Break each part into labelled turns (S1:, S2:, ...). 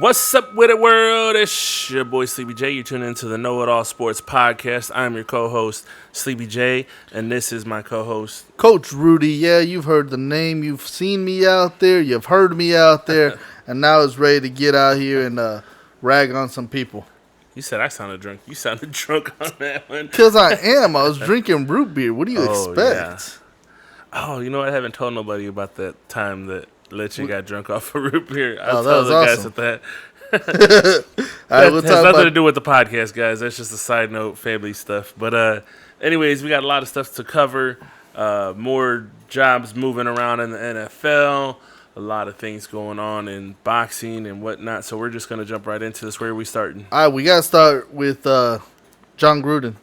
S1: What's up with the world? It's your boy Sleepy J. You're tuning into the Know It All Sports Podcast. I'm your co-host Sleepy J, and this is my co-host
S2: Coach Rudy. Yeah, you've heard the name. You've seen me out there. You've heard me out there, and now it's ready to get out here and rag on some people.
S1: You said I sounded drunk. You sounded drunk on that one.
S2: Because I am. I was drinking root beer. What do you expect?
S1: Yeah. Oh, you know what? I haven't told nobody about that time that Leche got drunk off of root beer.
S2: That was awesome.
S1: That.
S2: Right,
S1: That has nothing to do with the podcast, guys. That's just a side note, family stuff. But anyways, we got a lot of stuff to cover. More jobs moving around in the NFL. A lot of things going on in boxing and whatnot. So we're just going to jump right into this. Where are we starting?
S2: All right, we got to start with John Gruden.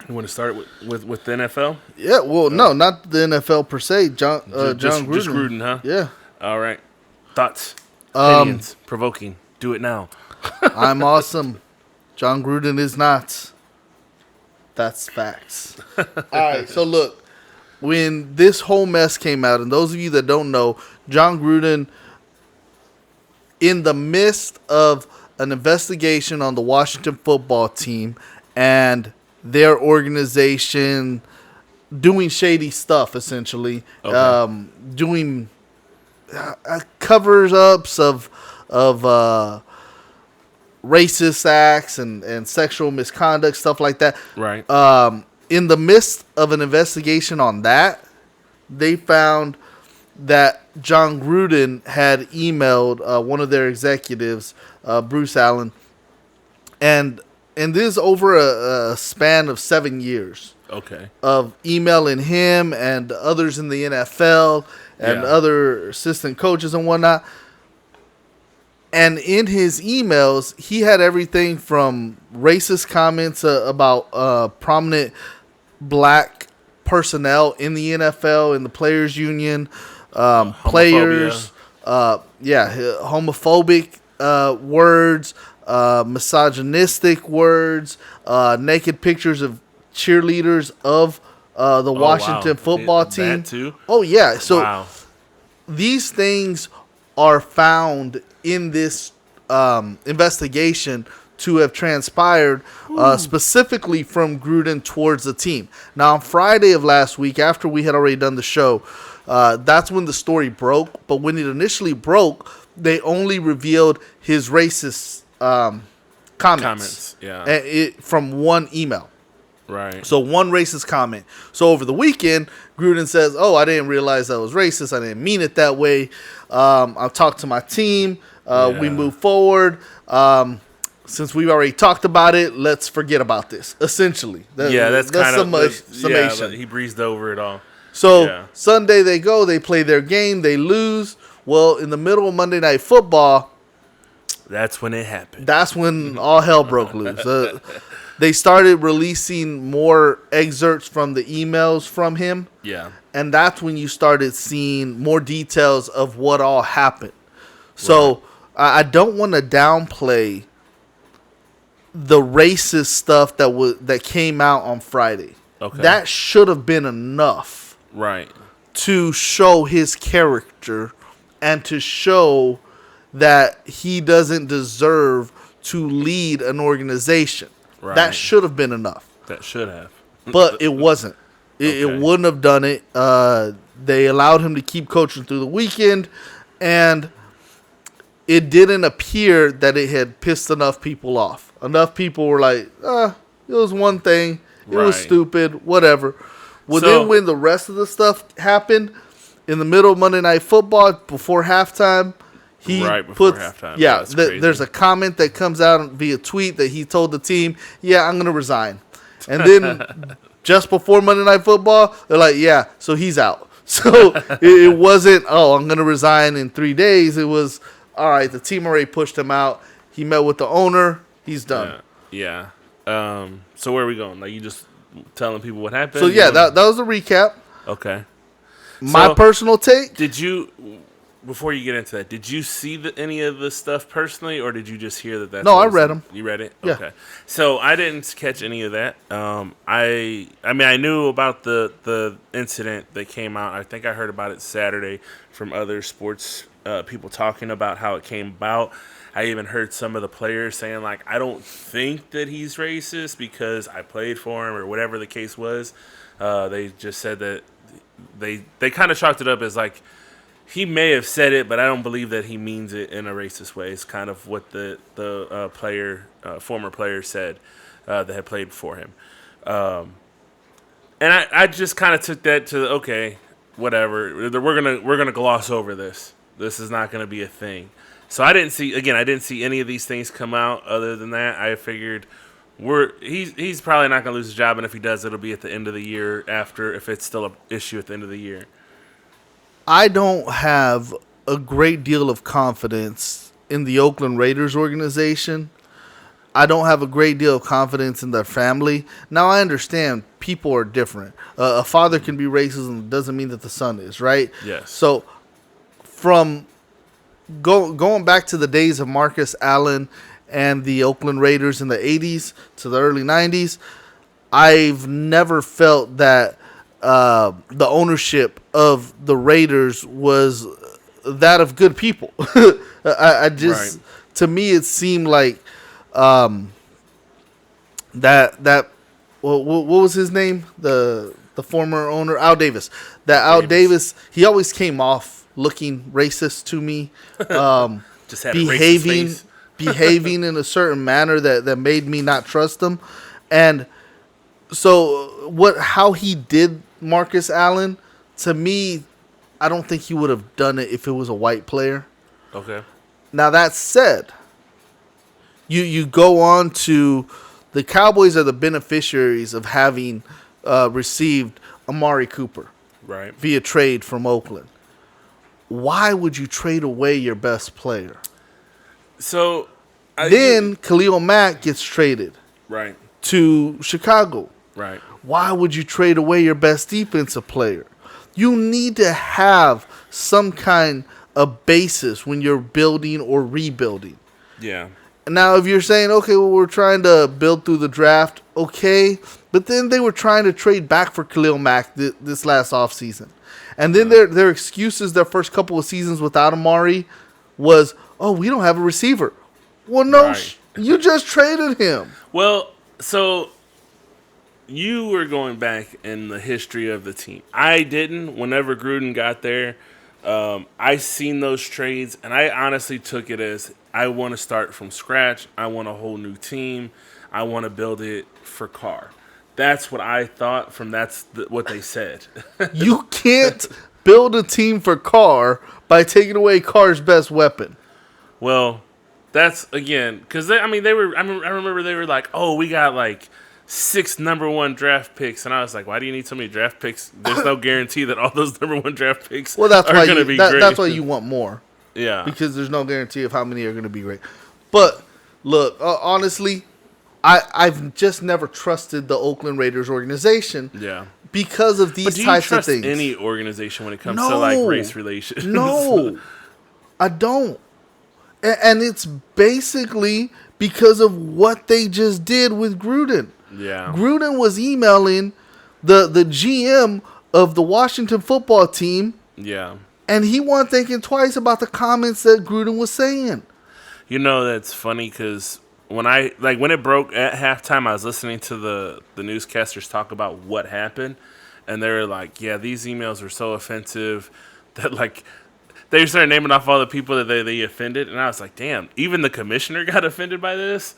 S1: You want to start with the NFL?
S2: Yeah, well, no, not the NFL per se. John Gruden.
S1: Just Gruden, huh?
S2: Yeah.
S1: All right. Thoughts? Opinions? Provoking. Do it now.
S2: I'm awesome. John Gruden is not. That's facts. All right, so look. When this whole mess came out, and those of you that don't know, John Gruden, in the midst of an investigation on the Washington football team and their organization doing shady stuff, essentially, doing covers-ups of racist acts and sexual misconduct, stuff like that.
S1: Right.
S2: In the midst of an investigation on that, they found that John Gruden had emailed one of their executives, Bruce Allen, and this is over a span of 7 years.
S1: Okay.
S2: Of emailing him and others in the NFL and other assistant coaches and whatnot. And in his emails, he had everything from racist comments about prominent black personnel in the NFL, in the players union, players, homophobic words, misogynistic words, naked pictures of cheerleaders of the Washington football team.
S1: That too?
S2: Oh, yeah. So these things are found in this investigation to have transpired specifically from Gruden towards the team. Now, on Friday of last week, after we had already done the show, that's when the story broke. But when it initially broke, they only revealed his racist comments. From one email.
S1: Right.
S2: So one racist comment. So over the weekend, Gruden says, I didn't realize that was racist. I didn't mean it that way. I'll talk to my team. We move forward. Since we've already talked about it, let's forget about this, essentially.
S1: That's kind of
S2: summation.
S1: He breezed over it all.
S2: So Sunday they go, they play their game, they lose. Well, in the middle of Monday Night Football,
S1: that's when it happened.
S2: That's when all hell broke loose. They started releasing more excerpts from the emails from him. Yeah. And that's when you started seeing more details of what all happened. So I don't want to downplay the racist stuff that came out on Friday. Okay. That should have been enough.
S1: Right.
S2: To show his character and to show that he doesn't deserve to lead an organization. Right. That should have been enough.
S1: That should have.
S2: But it wasn't. It wouldn't have done it. They allowed him to keep coaching through the weekend, and it didn't appear that it had pissed enough people off. Enough people were like, it was one thing. It was stupid. Whatever. Well, then when the rest of the stuff happened, in the middle of Monday Night Football, before halftime, halftime. There's a comment that comes out via tweet that he told the team, I'm going to resign. And then just before Monday Night Football, they're like, so he's out. So it wasn't, I'm going to resign in 3 days. It was, all right, the team already pushed him out. He met with the owner. He's done.
S1: Yeah. So where are we going? Like, you just telling people what happened?
S2: So, that was a recap.
S1: Okay.
S2: My personal take.
S1: Did you, before you get into that, did you see any of the stuff personally, or did you just hear that?
S2: No, I read them.
S1: You read it?
S2: Yeah.
S1: Okay. So I didn't catch any of that. I knew about the incident that came out. I think I heard about it Saturday from other sports people talking about how it came about. I even heard some of the players saying, like, I don't think that he's racist because I played for him or whatever the case was. They just said that they kind of chalked it up as, like, he may have said it, but I don't believe that he means it in a racist way. It's kind of what the former player said that had played for him. And I just kind of took that to, okay, whatever. We're gonna gloss over this. This is not gonna be a thing. So I didn't see any of these things come out. Other than that, I figured he's probably not gonna lose his job, and if he does, it'll be at the end of the year after, if it's still an issue at the end of the year.
S2: I don't have a great deal of confidence in the Oakland Raiders organization. I don't have a great deal of confidence in their family. Now, I understand people are different. A father can be racist and doesn't mean that the son is, right?
S1: Yes.
S2: So, from going back to the days of Marcus Allen and the Oakland Raiders in the 80s to the early 90s, I've never felt that the ownership of the Raiders was that of good people. I just,
S1: right.
S2: To me, it seemed like that what was his name? The former owner, Al Davis. That Al Davis, he always came off looking racist to me.
S1: Just had
S2: behaving in a certain manner that made me not trust him. And so how he did Marcus Allen, to me, I don't think he would have done it if it was a white player.
S1: Okay.
S2: Now, that said, you go on to the Cowboys are the beneficiaries of having received Amari Cooper,
S1: right,
S2: via trade from Oakland. Why would you trade away your best player?
S1: So
S2: then Khalil Mack gets traded,
S1: right,
S2: to Chicago.
S1: Right.
S2: Why would you trade away your best defensive player? You need to have some kind of basis when you're building or rebuilding.
S1: Yeah.
S2: Now, if you're saying, okay, well, we're trying to build through the draft, okay, but then they were trying to trade back for Khalil Mack this last offseason. And then their excuses their first couple of seasons without Amari was, oh, we don't have a receiver. Well, no,
S1: right.
S2: You just traded him.
S1: Well, so you were going back in the history of the team. I didn't. Whenever Gruden got there, I seen those trades, and I honestly took it as, I want to start from scratch. I want a whole new team. I want to build it for Carr. That's what I thought what they said.
S2: You can't build a team for Carr by taking away Carr's best weapon.
S1: Well, that's, again, because, they were, I remember they were like, oh, we got like 6 number 1 draft picks, and I was like, why do you need so many draft picks? There's no guarantee that all those number 1 draft picks are going to be great.
S2: That's why you want more.
S1: Yeah.
S2: Because there's no guarantee of how many are going to be great. But, look, honestly, I've just never trusted the Oakland Raiders organization.
S1: Yeah.
S2: Because of these types of things.
S1: Do you trust any organization when it comes to, like, race relations?
S2: No. I don't. And it's basically because of what they just did with Gruden.
S1: Yeah.
S2: Gruden was emailing the GM of the Washington football team.
S1: Yeah.
S2: And he wasn't thinking twice about the comments that Gruden was saying.
S1: You know, that's funny because when it broke at halftime, I was listening to the newscasters talk about what happened. And they were like, yeah, these emails were so offensive that, like, they started naming off all the people that they offended. And I was like, damn, even the commissioner got offended by this?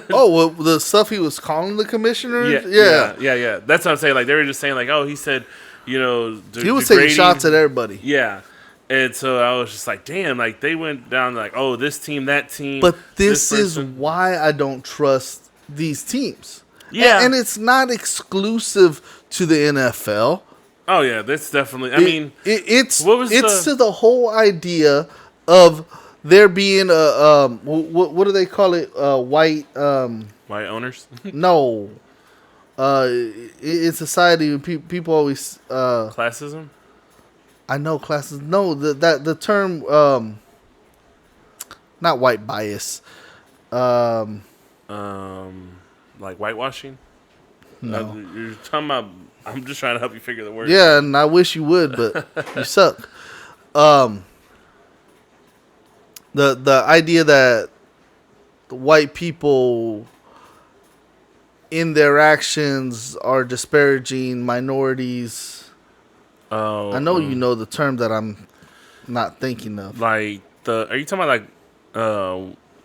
S2: Oh, well, the stuff he was calling the commissioner?
S1: Yeah. That's what I'm saying. Like, they were just saying, like, oh, he said, you know,
S2: he was taking shots at everybody.
S1: Yeah. And so I was just like, damn, like, they went down like, oh, this team, that team.
S2: But this is why I don't trust these teams.
S1: Yeah.
S2: And it's not exclusive to the NFL.
S1: Oh, yeah, that's definitely,
S2: it's to the whole idea of there being what do they call it? White
S1: owners?
S2: No. In society, people always
S1: classism.
S2: I know classes. No, the term not white bias.
S1: Like whitewashing.
S2: No,
S1: you're talking about. I'm just trying to help you figure the word.
S2: Yeah, and I wish you would, but you suck. The idea that the white people in their actions are disparaging minorities.
S1: Oh,
S2: I know you know the term that I'm not thinking of.
S1: like are you talking about like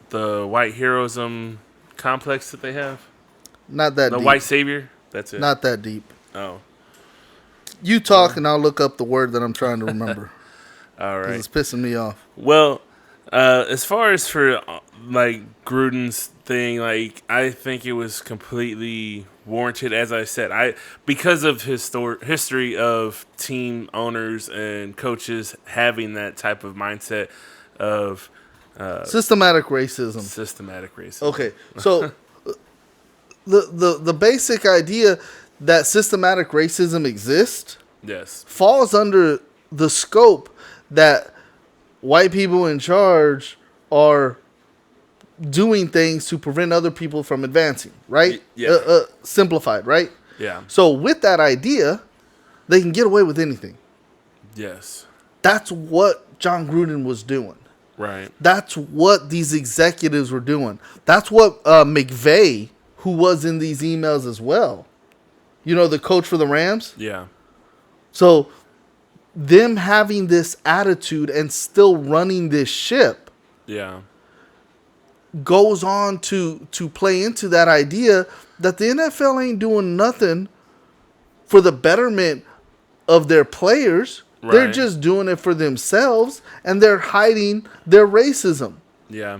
S1: the white heroism complex that they have?
S2: Not that
S1: The
S2: deep.
S1: white savior? That's it.
S2: Not that deep.
S1: Oh.
S2: You talk and I'll look up the word that I'm trying to remember
S1: All
S2: because
S1: right.
S2: it's pissing me off.
S1: Well, as far as for like Gruden's thing, like I think it was completely warranted. As I said, because of his history of team owners and coaches having that type of mindset of
S2: Systematic racism.
S1: systematic racism.
S2: Okay, so the basic idea that systematic racism exists
S1: Yes.
S2: falls under the scope that white people in charge are doing things to prevent other people from advancing, right?
S1: Yeah.
S2: Simplified, right?
S1: Yeah.
S2: So with that idea, they can get away with anything.
S1: Yes.
S2: That's what John Gruden was doing.
S1: Right.
S2: That's what these executives were doing. That's what McVay, who was in these emails as well, you know, the coach for the Rams.
S1: Yeah.
S2: So them having this attitude and still running this ship
S1: Yeah.
S2: goes on to play into that idea that the NFL ain't doing nothing for the betterment of their players.
S1: Right.
S2: They're just doing it for themselves, and they're hiding their racism.
S1: Yeah.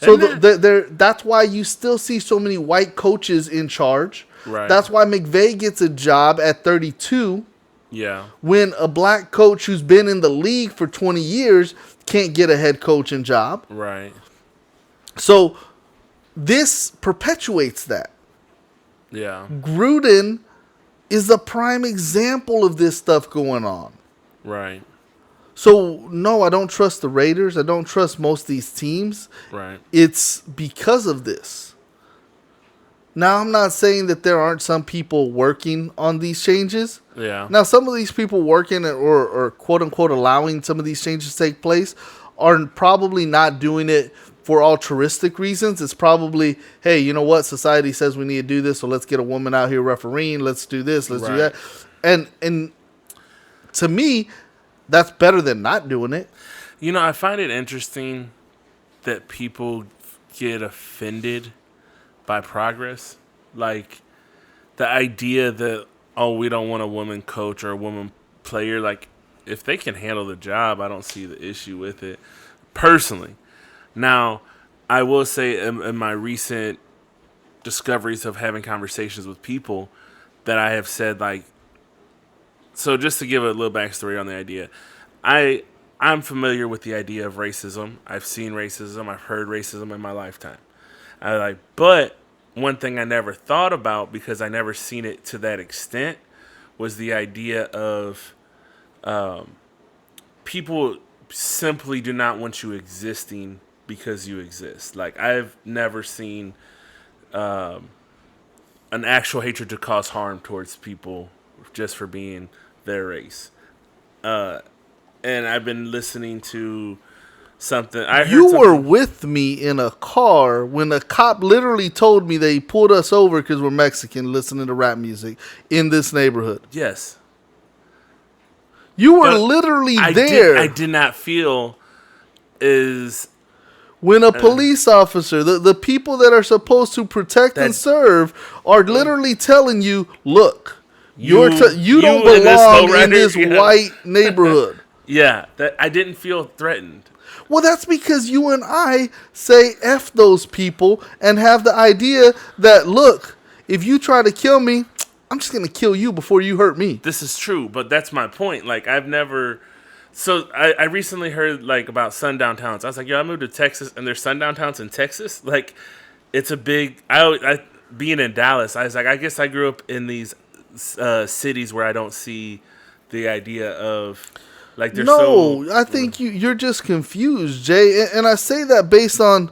S2: So
S1: And then-
S2: that's why you still see so many white coaches in charge.
S1: Right.
S2: That's why McVay gets a job at 32
S1: Yeah.
S2: when a black coach who's been in the league for 20 years can't get a head coaching job.
S1: Right.
S2: So this perpetuates that.
S1: Yeah.
S2: Gruden is the prime example of this stuff going on.
S1: Right.
S2: So, no, I don't trust the Raiders. I don't trust most of these teams.
S1: Right.
S2: It's because of this. Now, I'm not saying that there aren't some people working on these changes.
S1: Yeah.
S2: Now, some of these people working or quote-unquote allowing some of these changes to take place are probably not doing it for altruistic reasons. It's probably, hey, you know what? Society says we need to do this, so let's get a woman out here refereeing. Let's do this. Let's do
S1: Right.
S2: that. And to me, that's better than not doing it.
S1: You know, I find it interesting that people get offended by progress. Like the idea that, oh, we don't want a woman coach or a woman player. Like, if they can handle the job, I don't see the issue with it personally. Now, I will say in my recent discoveries of having conversations with people that I have said, like, so just to give a little backstory on the idea, I'm familiar with the idea of racism. I've seen racism. I've heard racism in my lifetime. But one thing I never thought about because I never seen it to that extent was the idea of people simply do not want you existing because you exist. Like, I've never seen an actual hatred to cause harm towards people just for being their race. And I've been listening to something.
S2: You were with me in a car when a cop literally told me that he pulled us over because we're Mexican listening to rap music in this neighborhood.
S1: Yes.
S2: You were
S1: But
S2: literally there.
S1: I did not feel is
S2: when a police officer, the people that are supposed to protect and serve, are literally telling you, look, you don't belong in this white neighborhood.
S1: Yeah, that I didn't feel threatened.
S2: Well, that's because you and I say F those people and have the idea that, look, if you try to kill me, I'm just going to kill you before you hurt me.
S1: This is true, but that's my point. Like, I've never... So, I recently heard, like, about sundown towns. I was like, yo, I moved to Texas, and there's sundown towns in Texas? Like, it's a big... being in Dallas, I was like, I guess I grew up in these cities where I don't see the idea of... Like, they're
S2: I think you're just confused, Jay. And I say that based on...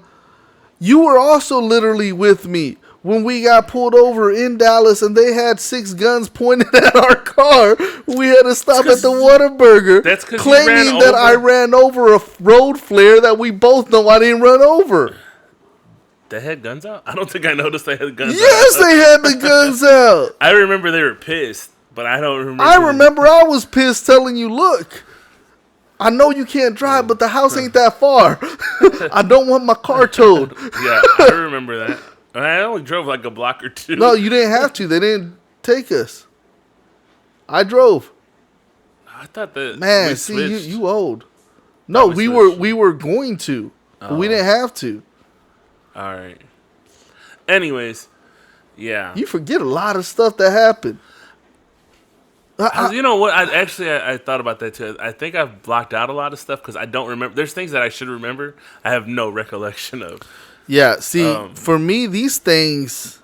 S2: You were also literally with me when we got pulled over in Dallas and they had 6 guns pointed at our car. We had to stop at the Whataburger,
S1: That's
S2: claiming that I ran over a road flare that we both know I didn't run over.
S1: They had guns out? I don't think I noticed they had guns out.
S2: Yes, they had the guns out.
S1: I remember they were pissed, but I don't remember.
S2: I remember I was pissed telling you, look, I know you can't drive, but the house ain't that far. I don't want my car towed.
S1: Yeah, I remember that. I only drove like a block or two.
S2: No, you didn't have to. They didn't take us. I drove.
S1: I thought that
S2: Man, see, you old. No, we were going to, but we didn't have to.
S1: All right. Anyways, yeah.
S2: You forget a lot of stuff that happened.
S1: You know what? I thought about that too. I think I've blocked out a lot of stuff because I don't remember. There's things that I should remember. I have no recollection of.
S2: Yeah, see, for me, these things,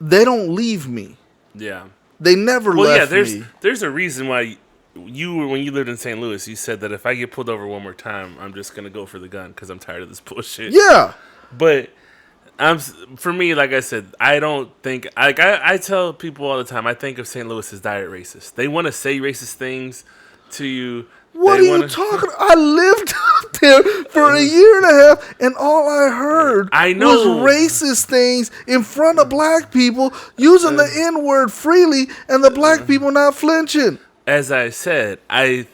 S2: they don't leave me.
S1: Yeah.
S2: They never left me.
S1: There's a reason why when you lived in St. Louis, you said that if I get pulled over one more time, I'm just going to go for the gun because I'm tired of this bullshit.
S2: Yeah.
S1: But for me, like I said, I don't think, I tell people all the time, I think of St. Louis as diet racist. They want to say racist things to you.
S2: What are you talking? I lived up there for a year and a half, and all I heard was racist things in front of black people using the N-word freely, and the black people not flinching.
S1: As I said, I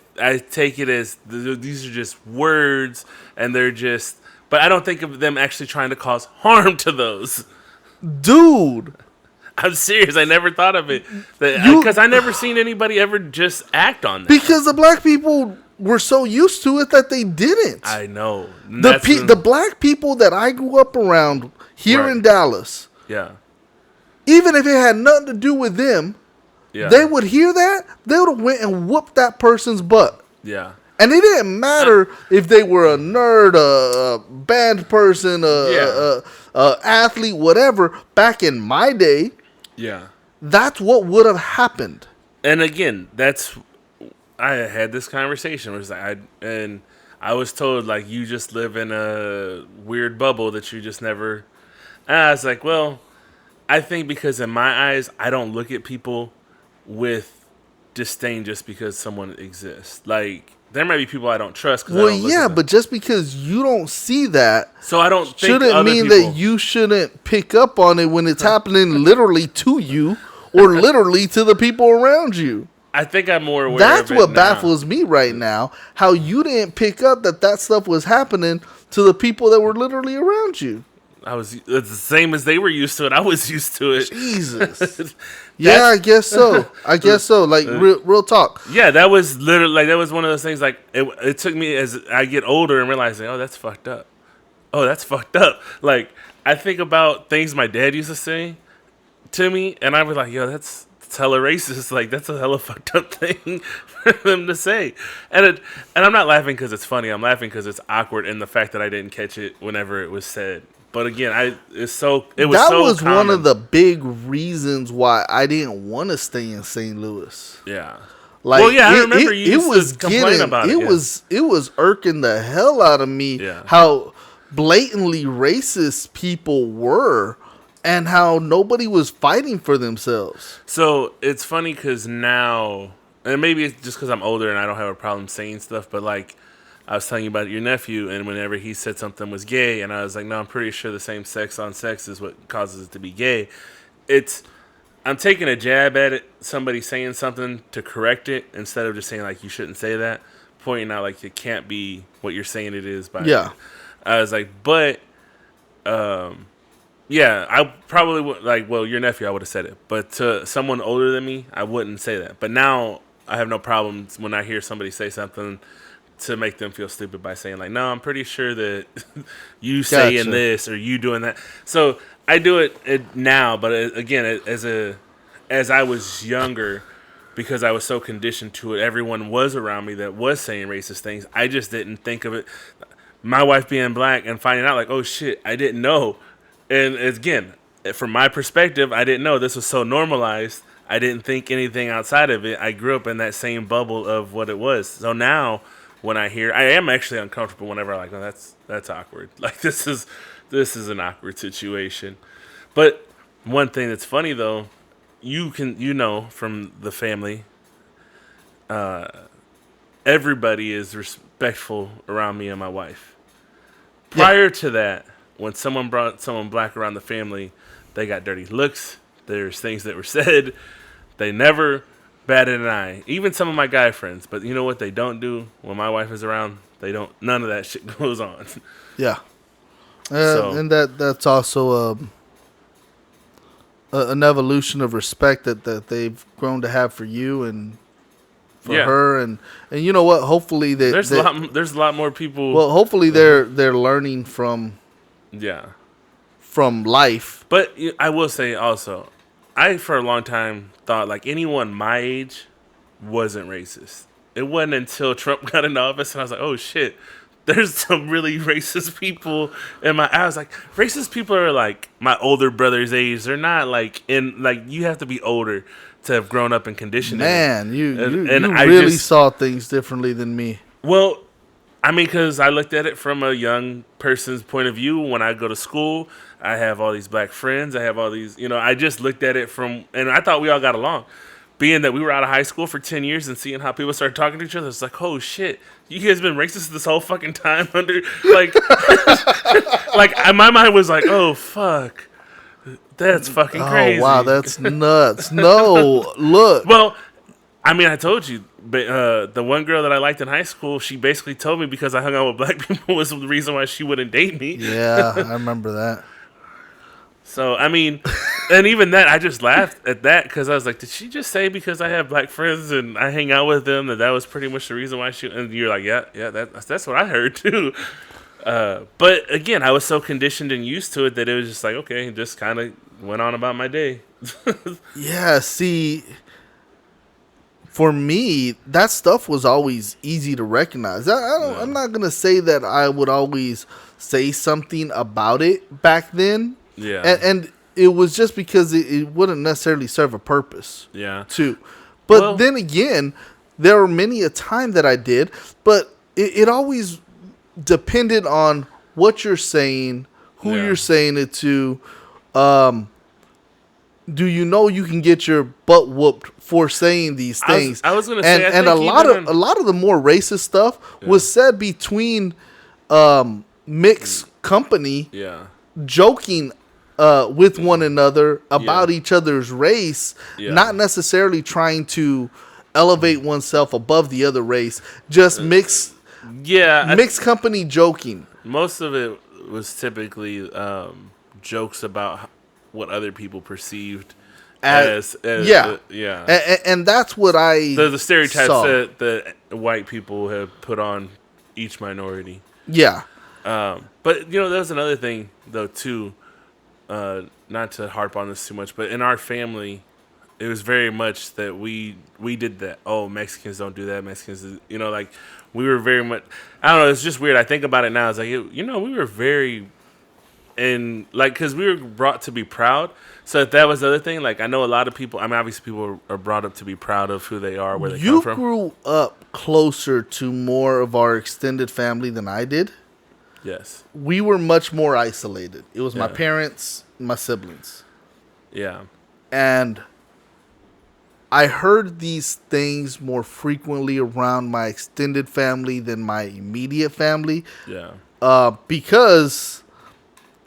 S1: take it as these are just words, and they're just. But I don't think of them actually trying to cause harm to those.
S2: Dude.
S1: I'm serious. I never thought of it. Because I never seen anybody ever just act on that.
S2: Because the black people were so used to it that they didn't.
S1: I know.
S2: The black people that I grew up around here in Dallas, even if it had nothing to do with them, they would hear that, they would have went and whooped that person's butt.
S1: Yeah.
S2: And it didn't matter if they were a nerd, a band person, a athlete, whatever. Back in my day, that's what would have happened.
S1: And again, I had this conversation where I was told, like, you just live in a weird bubble that you just never. And I was like, well, I think because in my eyes, I don't look at people with disdain just because someone exists. Like, there might be people I don't trust.
S2: But just because you don't see that,
S1: so I don't think
S2: shouldn't mean that you shouldn't pick up on it when it's happening literally to you or literally to the people around you.
S1: I think I'm more aware
S2: That's
S1: of it
S2: what
S1: now.
S2: baffles me right now. How you didn't pick up that stuff was happening to the people that were literally around you.
S1: It's the same as they were used to it. I was used to it.
S2: Jesus. Yeah, I guess so. Like real talk.
S1: Yeah, that was literally that was one of those things. Like it took me as I get older and realizing, oh, that's fucked up. Oh, that's fucked up. Like I think about things my dad used to say to me, and I was like, yo, that's hella racist. Like that's a hella fucked up thing for them to say. And I'm not laughing because it's funny. I'm laughing because it's awkward in the fact that I didn't catch it whenever it was said. But again, that
S2: was
S1: common.
S2: One of the big reasons why I didn't want to stay in St. Louis.
S1: Yeah.
S2: Like,
S1: I remember you used to complain about it.
S2: It was irking the hell out of me how blatantly racist people were and how nobody was fighting for themselves.
S1: So it's funny because now, and maybe it's just because I'm older and I don't have a problem saying stuff, but like, I was telling you about your nephew, and whenever he said something was gay, and I was like, no, I'm pretty sure the same sex on sex is what causes it to be gay. I'm taking a jab at it, somebody saying something to correct it, instead of just saying, like, you shouldn't say that, pointing out, like, it can't be what you're saying it is. I was like, but, yeah, I probably would, like, well, your nephew, I would have said it, but to someone older than me, I wouldn't say that. But now, I have no problems when I hear somebody say something to make them feel stupid by saying, like, no, I'm pretty sure that you saying this or you doing that. So I do it now, but again, as I was younger, because I was so conditioned to it, everyone was around me that was saying racist things. I just didn't think of it. My wife being black and finding out, like, oh shit, I didn't know. And again, from my perspective, I didn't know. This was so normalized. I didn't think anything outside of it. I grew up in that same bubble of what it was. So now, when I am actually uncomfortable whenever I'm like, oh, that's awkward. Like, this is this is an awkward situation. But one thing that's funny though, from the family, everybody is respectful around me and my wife. Prior to that, when someone brought someone black around the family, they got dirty looks. There's things that were said. They never batted an eye. Even some of my guy friends. But you know what they don't do when my wife is around? They don't. None of that shit goes on.
S2: Yeah. And that's also an evolution of respect that they've grown to have for you and for her, and you know what? Hopefully
S1: there's a lot more people.
S2: Well, hopefully they're learning from life.
S1: But I will say also, I for a long time thought like anyone my age wasn't racist. It wasn't until Trump got into office and I was like, oh shit. There's some really racist people in my. I was like, racist people are like my older brother's age. They're not like you have to be older to have grown up in conditioning.
S2: Man, you really saw things differently than me.
S1: Well, I mean, because I looked at it from a young person's point of view. When I go to school, I have all these black friends. I have all these, I just looked at it and I thought we all got along. Being that we were out of high school for 10 years and seeing how people started talking to each other, it's like, oh shit, you guys been racist this whole fucking time under, like, my mind was like, oh fuck, that's fucking crazy.
S2: Oh wow, that's nuts. No, look.
S1: Well, I mean, I told you, but the one girl that I liked in high school, she basically told me because I hung out with black people was the reason why she wouldn't date me.
S2: Yeah, I remember that.
S1: So, I mean, and even that, I just laughed at that because I was like, did she just say because I have black friends and I hang out with them that was pretty much the reason why she... And you're like, yeah, that's what I heard too. But again, I was so conditioned and used to it that it was just like, okay, just kind of went on about my day.
S2: Yeah, see, for me, that stuff was always easy to recognize. I'm not going to say that I would always say something about it back then.
S1: Yeah.
S2: And it was just because it wouldn't necessarily serve a purpose.
S1: Yeah.
S2: Too. But then again, there were many a time that I did, but it always depended on what you're saying, who you're saying it to. Do you know you can get your butt whooped for saying these things?
S1: I was going to say,
S2: and a lot of the more racist stuff was said between mixed company, joking with one another about each other's race, not necessarily trying to elevate oneself above the other race, just mixed company joking.
S1: Most of it was typically jokes about what other people perceived as and that's what the stereotypes that white people have put on each minority. But that was another thing though too. Not to harp on this too much, but in our family, it was very much that we did that. Oh, Mexicans don't do that. Mexicans, we were very much. I don't know. It's just weird. I think about it now. It's like we were very, because we were brought to be proud. So if that was the other thing, like I know a lot of people. I mean, obviously people are brought up to be proud of who they are, where they come from.
S2: You grew up closer to more of our extended family than I did.
S1: Yes.
S2: We were much more isolated. It was my parents, my siblings.
S1: Yeah.
S2: And I heard these things more frequently around my extended family than my immediate family.
S1: Yeah.
S2: Because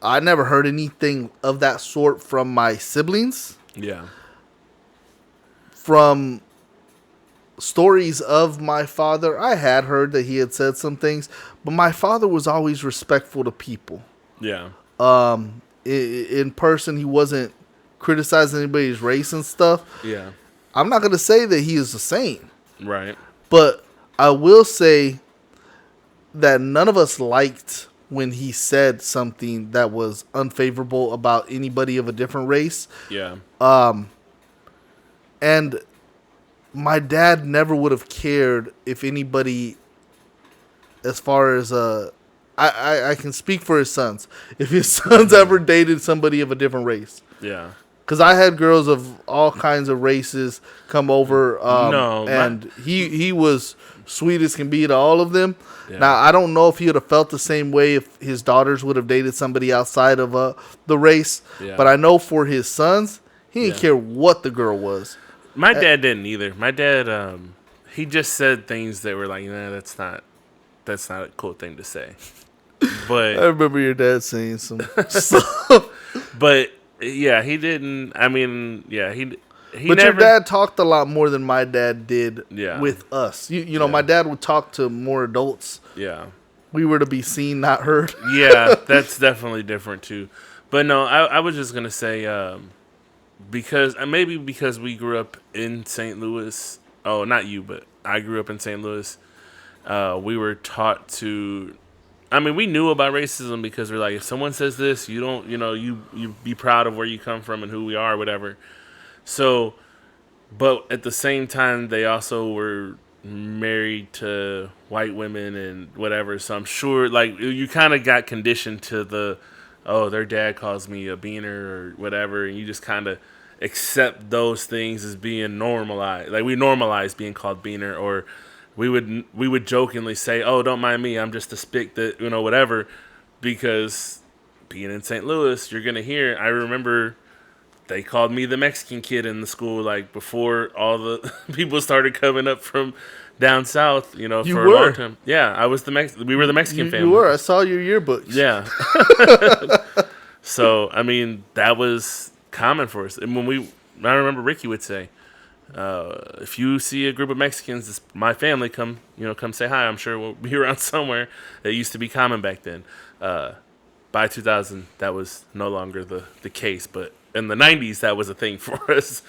S2: I never heard anything of that sort from my siblings.
S1: Yeah.
S2: From stories of my father, I had heard that he had said some things, but my father was always respectful to people.
S1: Yeah.
S2: In person, he wasn't criticizing anybody's race and stuff.
S1: Yeah.
S2: I'm not going to say that he is a saint.
S1: Right.
S2: But I will say that none of us liked when he said something that was unfavorable about anybody of a different race.
S1: Yeah.
S2: And my dad never would have cared if anybody, as far as I can speak for his sons, if his sons ever dated somebody of a different race.
S1: Yeah.
S2: Because I had girls of all kinds of races come over, and he was sweet as can be to all of them. Yeah. Now, I don't know if he would have felt the same way if his daughters would have dated somebody outside of the race. Yeah. But I know for his sons, he didn't care what the girl was.
S1: My dad didn't either. My dad, he just said things that were like, nah, that's not a cool thing to say. But
S2: I remember your dad saying some stuff.
S1: But yeah, he didn't. I mean, yeah, he
S2: but your dad talked a lot more than my dad did with us. You know, my dad would talk to more adults.
S1: Yeah.
S2: We were to be seen, not heard.
S1: Yeah, that's definitely different too. But no, I was just going to say because we grew up in St. Louis. Oh, not you, but I grew up in St. Louis. We were taught to... I mean, we knew about racism because we're like, if someone says this, you don't, you be proud of where you come from and who we are, whatever. So, but at the same time, they also were married to white women and whatever. So I'm sure, like, you kind of got conditioned to their dad calls me a beaner or whatever, and you just kind of accept those things as being normalized. Like, we normalized being called beaner, or we would jokingly say, "Oh, don't mind me, I'm just a spick that, whatever," because being in St. Louis, you're gonna hear. I remember they called me the Mexican kid in the school, like before all the people started coming up from down south. For a long time. Yeah, I was we were the Mexican family.
S2: You were. I saw your yearbooks.
S1: Yeah. So I mean, that was common for us, and I remember Ricky would say, if you see a group of Mexicans, it's my family, come say hi. I'm sure we'll be around somewhere. It used to be common back then. By 2000, that was no longer the case, but in the 90s, that was a thing for us.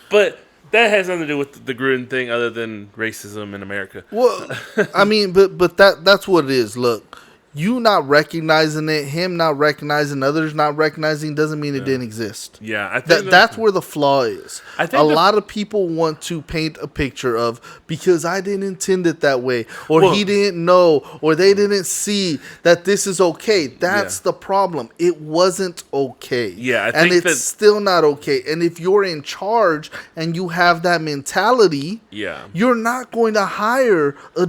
S1: But that has nothing to do with the Gruden thing, other than racism in America.
S2: Well, I mean, but that's what it is. Look, you not recognizing it, him not recognizing, others not recognizing, doesn't mean it didn't exist.
S1: Yeah, I think
S2: that's where the flaw is. I think a lot of people want to paint a picture of, because I didn't intend it that way, or he didn't know, or they didn't see that this is okay. That's the problem. It wasn't okay.
S1: Yeah,
S2: and it's still not okay. And if you're in charge and you have that mentality, you're not going to hire a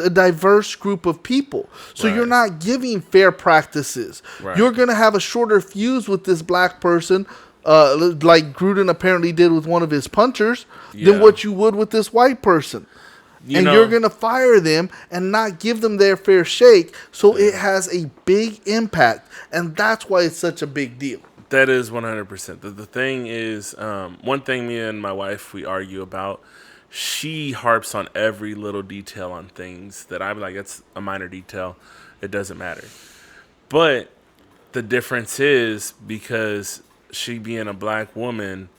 S2: diverse group of people. So you're not giving fair practices. Right. You're going to have a shorter fuse with this black person, like Gruden apparently did with one of his punchers, than what you would with this white person. You're going to fire them and not give them their fair shake, so it has a big impact. And that's why it's such a big deal.
S1: That is 100%. The thing is, one thing me and my wife, we argue about, she harps on every little detail on things that I'm like, it's a minor detail. It doesn't matter. But the difference is, because she being a black woman,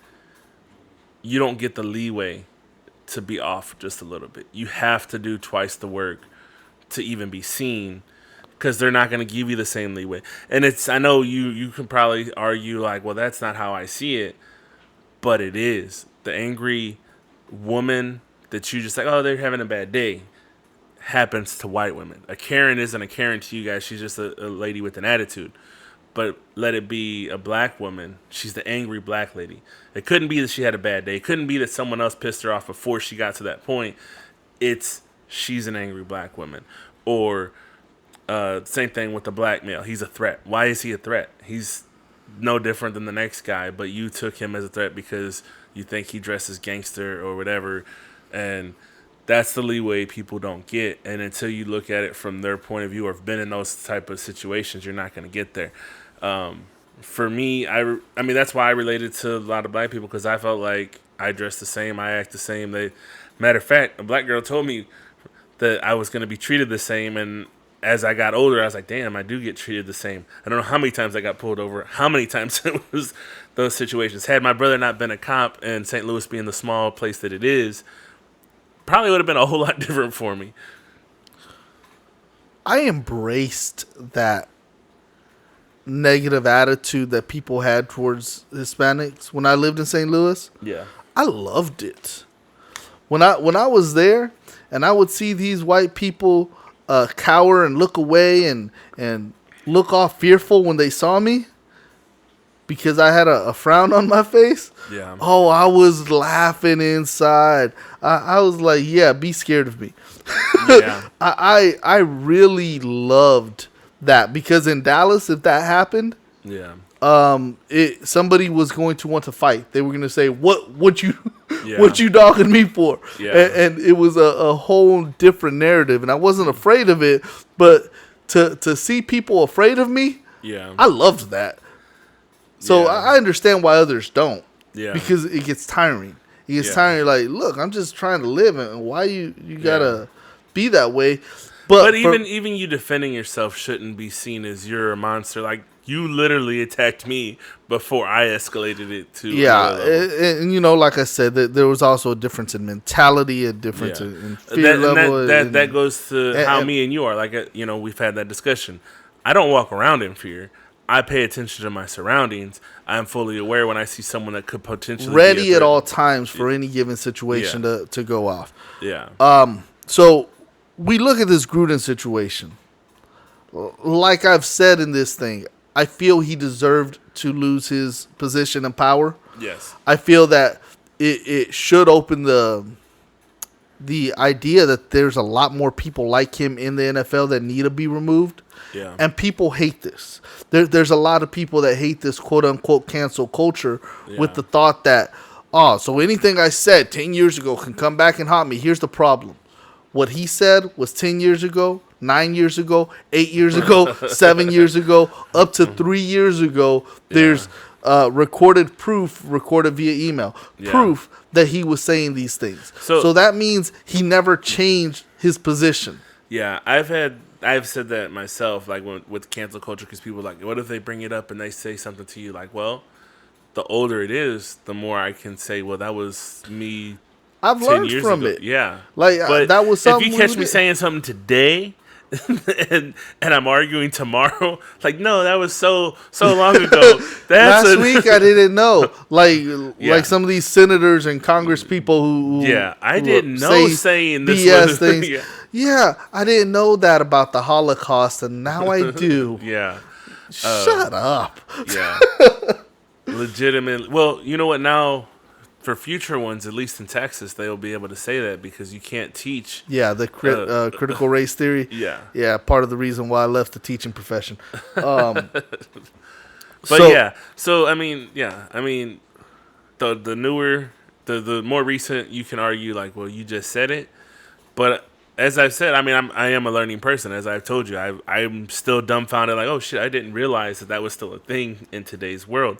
S1: you don't get the leeway to be off just a little bit. You have to do twice the work to even be seen, because they're not going to give you the same leeway. And I know you can probably argue like, well, that's not how I see it. But it is. The angry woman that you just like, oh, they're having a bad day, happens to white women. A Karen isn't a Karen to you guys. She's just a lady with an attitude. But let it be a black woman. She's the angry black lady. It couldn't be that she had a bad day. It couldn't be that someone else pissed her off before she got to that point. She's an angry black woman. Or same thing with the black male. He's a threat. Why is he a threat? He's no different than the next guy, but you took him as a threat because you think he dresses gangster or whatever. And that's the leeway people don't get. And until you look at it from their point of view, or have been in those type of situations, you're not going to get there. For me, I mean, that's why I related to a lot of black people, because I felt like I dress the same, I act the same. Matter of fact, a black girl told me that I was going to be treated the same, and as I got older, I was like, damn, I do get treated the same. I don't know how many times I got pulled over, how many times it was those situations. Had my brother not been a cop and St. Louis being the small place that it is, probably would have been a whole lot different for me.
S2: I embraced that negative attitude that people had towards Hispanics when I lived in St. Louis.
S1: Yeah.
S2: I loved it. When I was there and I would see these white people cower and look away and look all fearful when they saw me, because I had a frown on my face.
S1: Yeah.
S2: Oh, I was laughing inside. I was like, yeah, be scared of me.
S1: Yeah.
S2: I really loved that, because in Dallas, if that happened,
S1: Yeah.
S2: somebody was going to want to fight. They were going to say, what you
S1: Yeah.
S2: what you dogging me for?
S1: Yeah.
S2: And it was a whole different narrative, and I wasn't afraid of it, but to see people afraid of me,
S1: Yeah.
S2: I loved that. So
S1: Yeah.
S2: I understand why others don't.
S1: Yeah.
S2: Because it gets tiring. It gets
S1: Yeah.
S2: tiring. Like, look, I'm just trying to live, and why you gotta
S1: Yeah.
S2: be that way?
S1: But even you defending yourself shouldn't be seen as you're a monster. Like, you literally attacked me before I escalated it to
S2: yeah,
S1: another level.
S2: and you know, like I said, that there was also a difference in mentality, a difference
S1: Yeah.
S2: in fear level.
S1: That goes to how
S2: and-
S1: me and you are. Like, we've had that discussion. I don't walk around in fear. I pay attention to my surroundings. I'm fully aware when I see someone that could potentially be
S2: ready
S1: a
S2: at
S1: threat.
S2: all times for any given situation
S1: Yeah.
S2: to go off.
S1: Yeah.
S2: So we look at this Gruden situation. Like I've said in this thing, I feel he deserved to lose his position and power.
S1: Yes.
S2: I feel that it should open the idea that there's a lot more people like him in the NFL that need to be removed.
S1: Yeah.
S2: And people hate this. There's a lot of people that hate this quote-unquote cancel culture with the thought that, so anything I said 10 years ago can come back and haunt me. Here's the problem. What he said was 10 years ago, 9 years ago, 8 years ago, 7 years ago, up to 3 years ago. There's recorded proof, recorded via email, proof that he was saying these things. So that means he never changed his position.
S1: Yeah, I've said that myself, like with cancel culture, because people are like, what if they bring it up and they say something to you? Like, well, the older it is, the more I can say, well, that was me.
S2: I've
S1: 10
S2: learned
S1: years
S2: from
S1: ago.
S2: it.
S1: Yeah,
S2: Like
S1: but
S2: that was something.
S1: If you catch me saying something today, and I'm arguing tomorrow, like, no, that was so long ago.
S2: Last week I didn't know. Like some of these senators and Congress people who
S1: I didn't know saying this
S2: BS
S1: was,
S2: things. Yeah, I didn't know that about the Holocaust, and now I do.
S1: Yeah.
S2: Shut up.
S1: Yeah. Legitimate. Well, you know what? Now, for future ones, at least in Texas, they'll be able to say that because you can't teach.
S2: Yeah, the critical race theory.
S1: Yeah.
S2: Yeah, part of the reason why I left the teaching profession.
S1: So I mean, the newer, the more recent, you can argue like, well, you just said it, but as I've said, I mean, I am a learning person. As I've told you, I'm still dumbfounded. Like, oh shit, I didn't realize that was still a thing in today's world.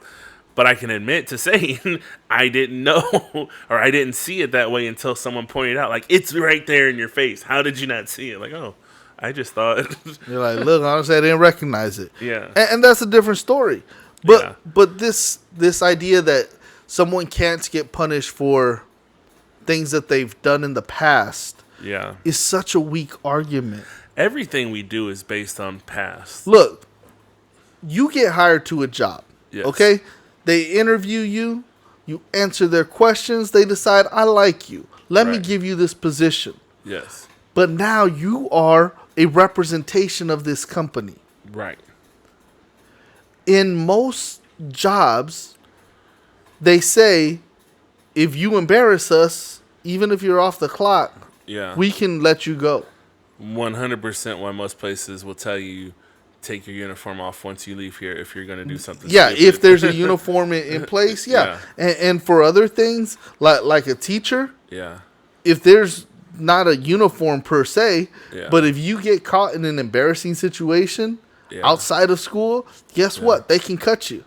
S1: But I can admit to saying I didn't know or I didn't see it that way until someone pointed out. Like, it's right there in your face. How did you not see it? Like, oh, I just thought.
S2: You're like, look, honestly, I didn't recognize it.
S1: Yeah,
S2: and that's a different story. But this idea that someone can't get punished for things that they've done in the past.
S1: Yeah.
S2: Is such a weak argument.
S1: Everything we do is based on past.
S2: Look, you get hired to a job.
S1: Yes.
S2: Okay? They interview you. You answer their questions. They decide, I like you. Let me give you this position.
S1: Yes.
S2: But now you are a representation of this company.
S1: Right.
S2: In most jobs, they say, if you embarrass us, even if you're off the clock, we can let you go.
S1: 100% why most places will tell you take your uniform off once you leave here if you're going to do something stupid.
S2: If there's a uniform in place, And for other things, like a teacher, if there's not a uniform per se, but if you get caught in an embarrassing situation outside of school, guess what? They can cut you.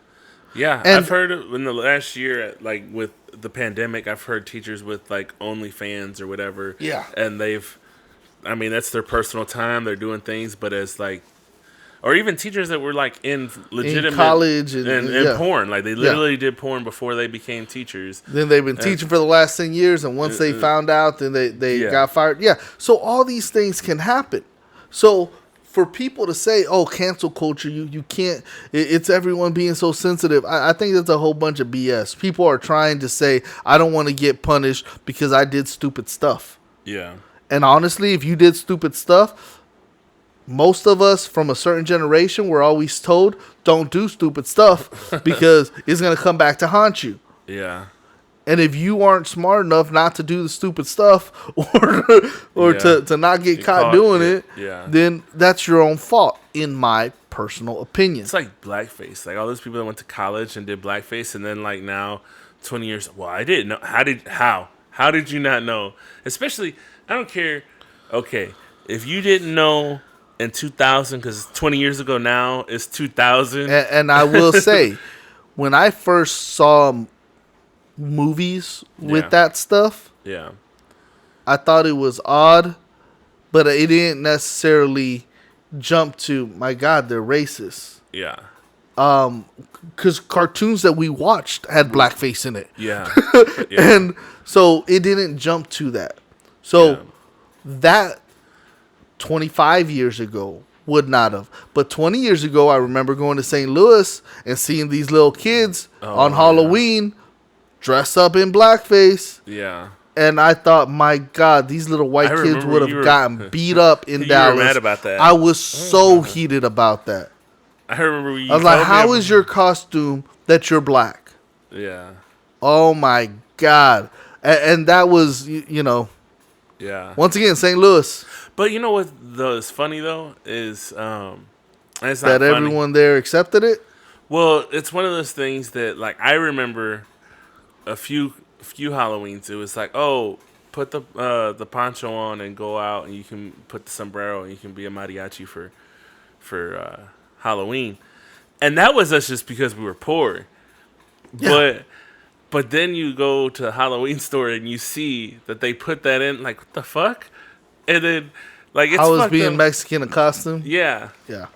S1: Yeah, and I've heard in the last year, like with the pandemic, I've heard teachers with like OnlyFans or whatever. Yeah. And that's their personal time. They're doing things, but as like, or even teachers that were like in legitimate
S2: in college and
S1: porn. Like they literally did porn before they became teachers.
S2: Then they've been teaching for the last 10 years. And once they found out, then they got fired. Yeah. So all these things can happen. So for people to say, oh, cancel culture, you can't, it's everyone being so sensitive. I think that's a whole bunch of BS. People are trying to say, I don't want to get punished because I did stupid stuff.
S1: Yeah.
S2: And honestly, if you did stupid stuff, most of us from a certain generation were always told, don't do stupid stuff because it's going to come back to haunt you.
S1: Yeah.
S2: And if you aren't smart enough not to do the stupid stuff or to not get caught doing it, then that's your own fault, in my personal opinion.
S1: It's like blackface. Like all those people that went to college and did blackface, and then like now, 20 years. Well, I didn't know. How did you not know? Especially, I don't care. Okay, if you didn't know in 2000, because 20 years ago now is 2000.
S2: And I will say, when I first saw movies with that stuff, I thought it was odd, but it didn't necessarily jump to, my God, they're racist.
S1: Yeah.
S2: Because cartoons that we watched had blackface in it.
S1: Yeah.
S2: And so it didn't jump to that. So that 25 years ago would not have. But 20 years ago, I remember going to St. Louis and seeing these little kids on Halloween dress up in blackface.
S1: Yeah.
S2: And I thought, my God, these little white kids would have gotten beat up in Dallas.
S1: You were mad about that.
S2: I was so heated about that.
S1: I remember you
S2: I was like, how is your costume that you're black?
S1: Yeah.
S2: Oh, my God. And that was,
S1: Yeah.
S2: Once again, St. Louis.
S1: But you know what is funny, though, is it's not
S2: that
S1: funny.
S2: Everyone there accepted it?
S1: Well, it's one of those things that, like, I remember a few Halloweens, it was like, oh, put the poncho on and go out, and you can put the sombrero, and you can be a mariachi for Halloween. And that was us just because we were poor. Yeah. But then you go to the Halloween store and you see that they put that in, like, what the fuck? And then, like, it's
S2: how was being Mexican a costume?
S1: Yeah.
S2: Yeah.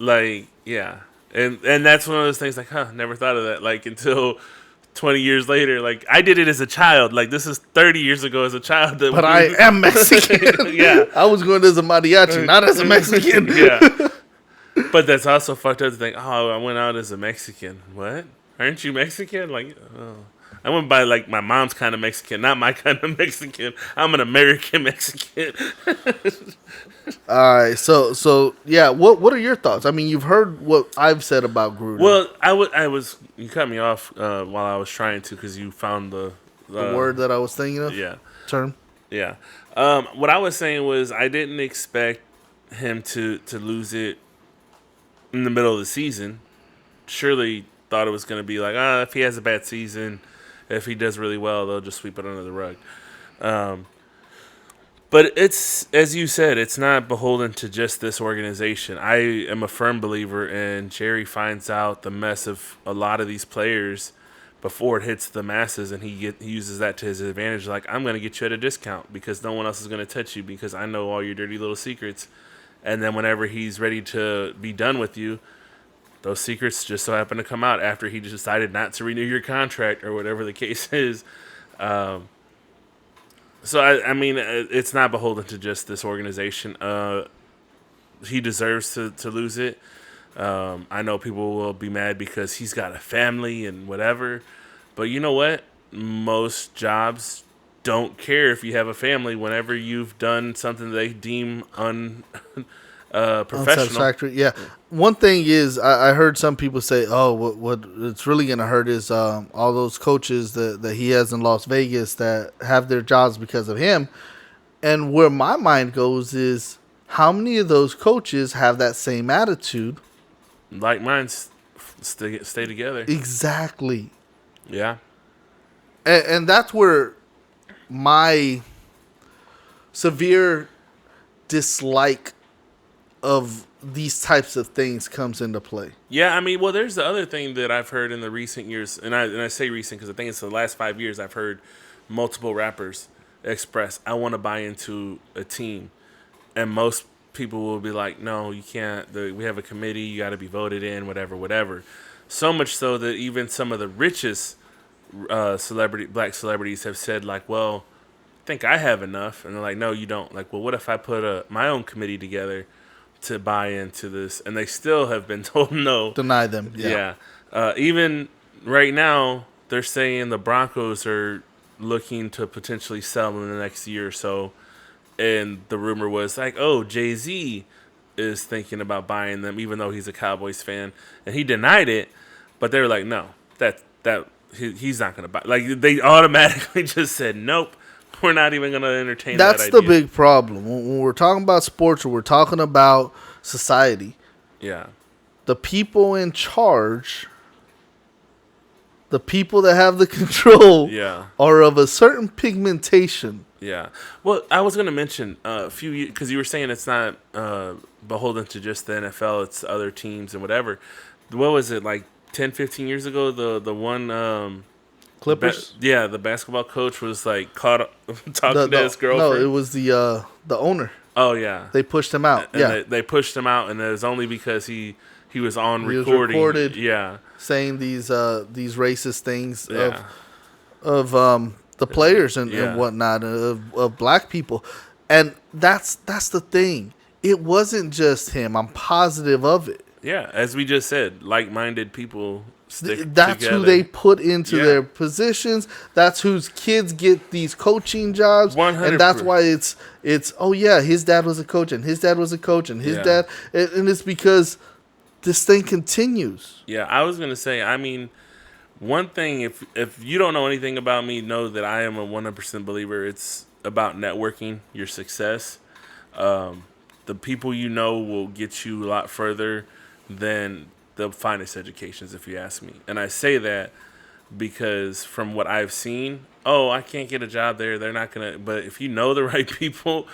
S1: Like, yeah. And that's one of those things, like, never thought of that. Like, until 20 years later. Like, I did it as a child. Like, this is 30 years ago as a child.
S2: But I am Mexican.
S1: Yeah.
S2: I was going as a mariachi, not as a Mexican.
S1: Yeah. But that's also fucked up to think, oh, I went out as a Mexican. What? Aren't you Mexican? Like, oh. I went by, like, my mom's kind of Mexican, not my kind of Mexican. I'm an American Mexican.
S2: All right, so yeah, what are your thoughts? I mean, you've heard what I've said about Gruden.
S1: Well, I was you cut me off while I was trying to, because you found the
S2: word that I was thinking of.
S1: Yeah.
S2: Term.
S1: Yeah. What I was saying was I didn't expect him to lose it in the middle of the season. Surely thought it was going to be like, if he has a bad season, if he does really well, they'll just sweep it under the rug. But it's, as you said, it's not beholden to just this organization. I am a firm believer in Jerry finds out the mess of a lot of these players before it hits the masses, and he uses that to his advantage. Like, I'm going to get you at a discount because no one else is going to touch you because I know all your dirty little secrets. And then whenever he's ready to be done with you, those secrets just so happen to come out after he decided not to renew your contract or whatever the case is. So, I mean, it's not beholden to just this organization. He deserves to lose it. I know people will be mad because he's got a family and whatever. But you know what? Most jobs don't care if you have a family whenever you've done something they deem professional.
S2: Unsatisfactory. Yeah. One thing is, I heard some people say, oh, what it's really going to hurt is all those coaches that he has in Las Vegas that have their jobs because of him. And where my mind goes is, how many of those coaches have that same attitude?
S1: Like mine, stay together.
S2: Exactly.
S1: Yeah.
S2: And that's where my severe dislike of these types of things comes into play.
S1: Yeah, I mean, well, there's the other thing that I've heard in the recent years, and I say recent because I think it's the last 5 years I've heard multiple rappers express, I want to buy into a team. And most people will be like, no, you can't. We have a committee. You got to be voted in, whatever. So much so that even some of the richest black celebrities have said, like, well, I think I have enough. And they're like, no, you don't. Like, well, what if I put my own committee together to buy into this? And they still have been told no.
S2: Deny them. Yeah.
S1: Even right now, they're saying the Broncos are looking to potentially sell in the next year or so. And the rumor was like, oh, Jay-Z is thinking about buying them, even though he's a Cowboys fan, and he denied it. But they were like, no, he's not going to buy. Like they automatically just said, nope, we're not even going to entertain that idea.
S2: That's the big problem when we're talking about sports or we're talking about society.
S1: Yeah,
S2: the people in charge, the people that have the control, are of a certain pigmentation.
S1: Yeah. Well, I was going to mention a few, because you were saying it's not beholden to just the NFL, it's other teams and whatever. What was it, like 10, 15 years ago? The one...
S2: Clippers?
S1: The basketball coach was like caught talking to his girlfriend.
S2: No, it was the owner.
S1: Oh, yeah.
S2: They pushed him out.
S1: And they pushed him out, and it was only because he was on recording.
S2: Was recorded,
S1: yeah,
S2: saying these racist things of the players and whatnot of black people, and that's the thing. It wasn't just him. I'm positive of it.
S1: Yeah, as we just said, like-minded people stick
S2: That's
S1: together.
S2: who they put into their positions. That's whose kids get these coaching jobs.
S1: 100%.
S2: And that's why it's his dad was a coach and his dad was a coach and his dad, and it's because this thing continues.
S1: Yeah, I was gonna say, I mean, one thing, if you don't know anything about me, know that I am a 100% believer. It's about networking, your success. The people you know will get you a lot further than the finest educations, if you ask me. And I say that because from what I've seen, I can't get a job there. They're not going to. But if you know the right people,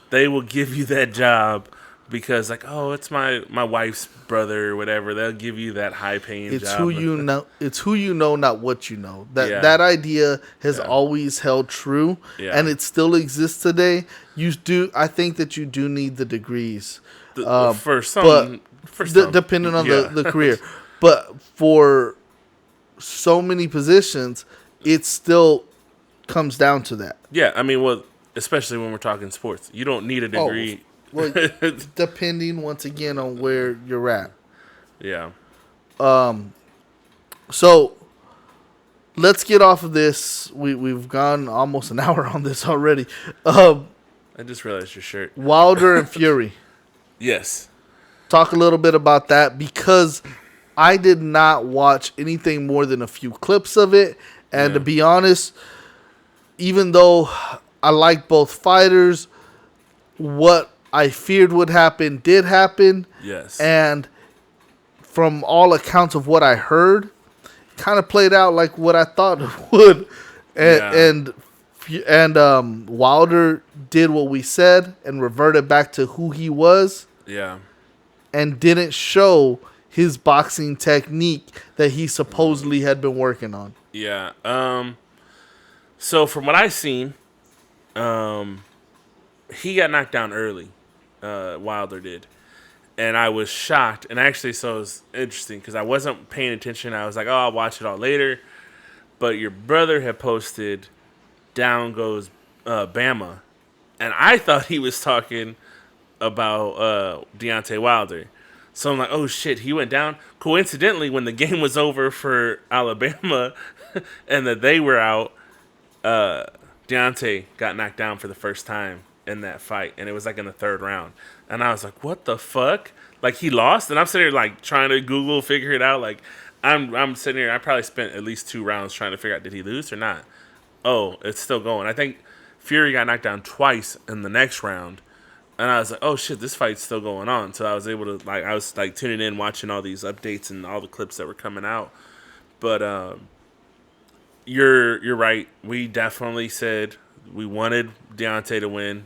S1: they will give you that job because, like, it's my wife's brother or whatever. They'll give you that high-paying job.
S2: It's who you know. It's who you know, not what you know. That idea has always held true, and it still exists today. I think that you do need the degrees.
S1: For some.
S2: Depending on the career. But for so many positions, it still comes down to that.
S1: Yeah, I mean, especially when we're talking sports. You don't need a degree.
S2: Depending, once again, on where you're at.
S1: Yeah.
S2: So, let's get off of this. We've gone almost an hour on this already.
S1: I just realized your shirt.
S2: Wilder and Fury.
S1: Yes.
S2: Talk a little bit about that because I did not watch anything more than a few clips of it. And to be honest, even though I like both fighters, what I feared would happen did happen.
S1: Yes.
S2: And from all accounts of what I heard, kind of played out like what I thought it would. And Wilder did what we said and reverted back to who he was.
S1: Yeah.
S2: And didn't show his boxing technique that he supposedly had been working on.
S1: Yeah. So from what I've seen, he got knocked down early. Wilder did. And I was shocked. And actually, so it was interesting because I wasn't paying attention. I was like, I'll watch it all later. But your brother had posted, down goes Bama. And I thought he was talking about Deontay Wilder. So I'm like, oh shit, he went down. Coincidentally, when the game was over for Alabama and that they were out, Deontay got knocked down for the first time in that fight. And it was like in the third round. And I was like, what the fuck? Like he lost? And I'm sitting here like trying to Google, figure it out. Like I'm sitting here, I probably spent at least 2 rounds trying to figure out, did he lose or not? Oh, it's still going. I think Fury got knocked down twice in the next round. And I was like, oh shit, this fight's still going on. So I was able to I was tuning in, watching all these updates and all the clips that were coming out. But you're right. We definitely said we wanted Deontay to win.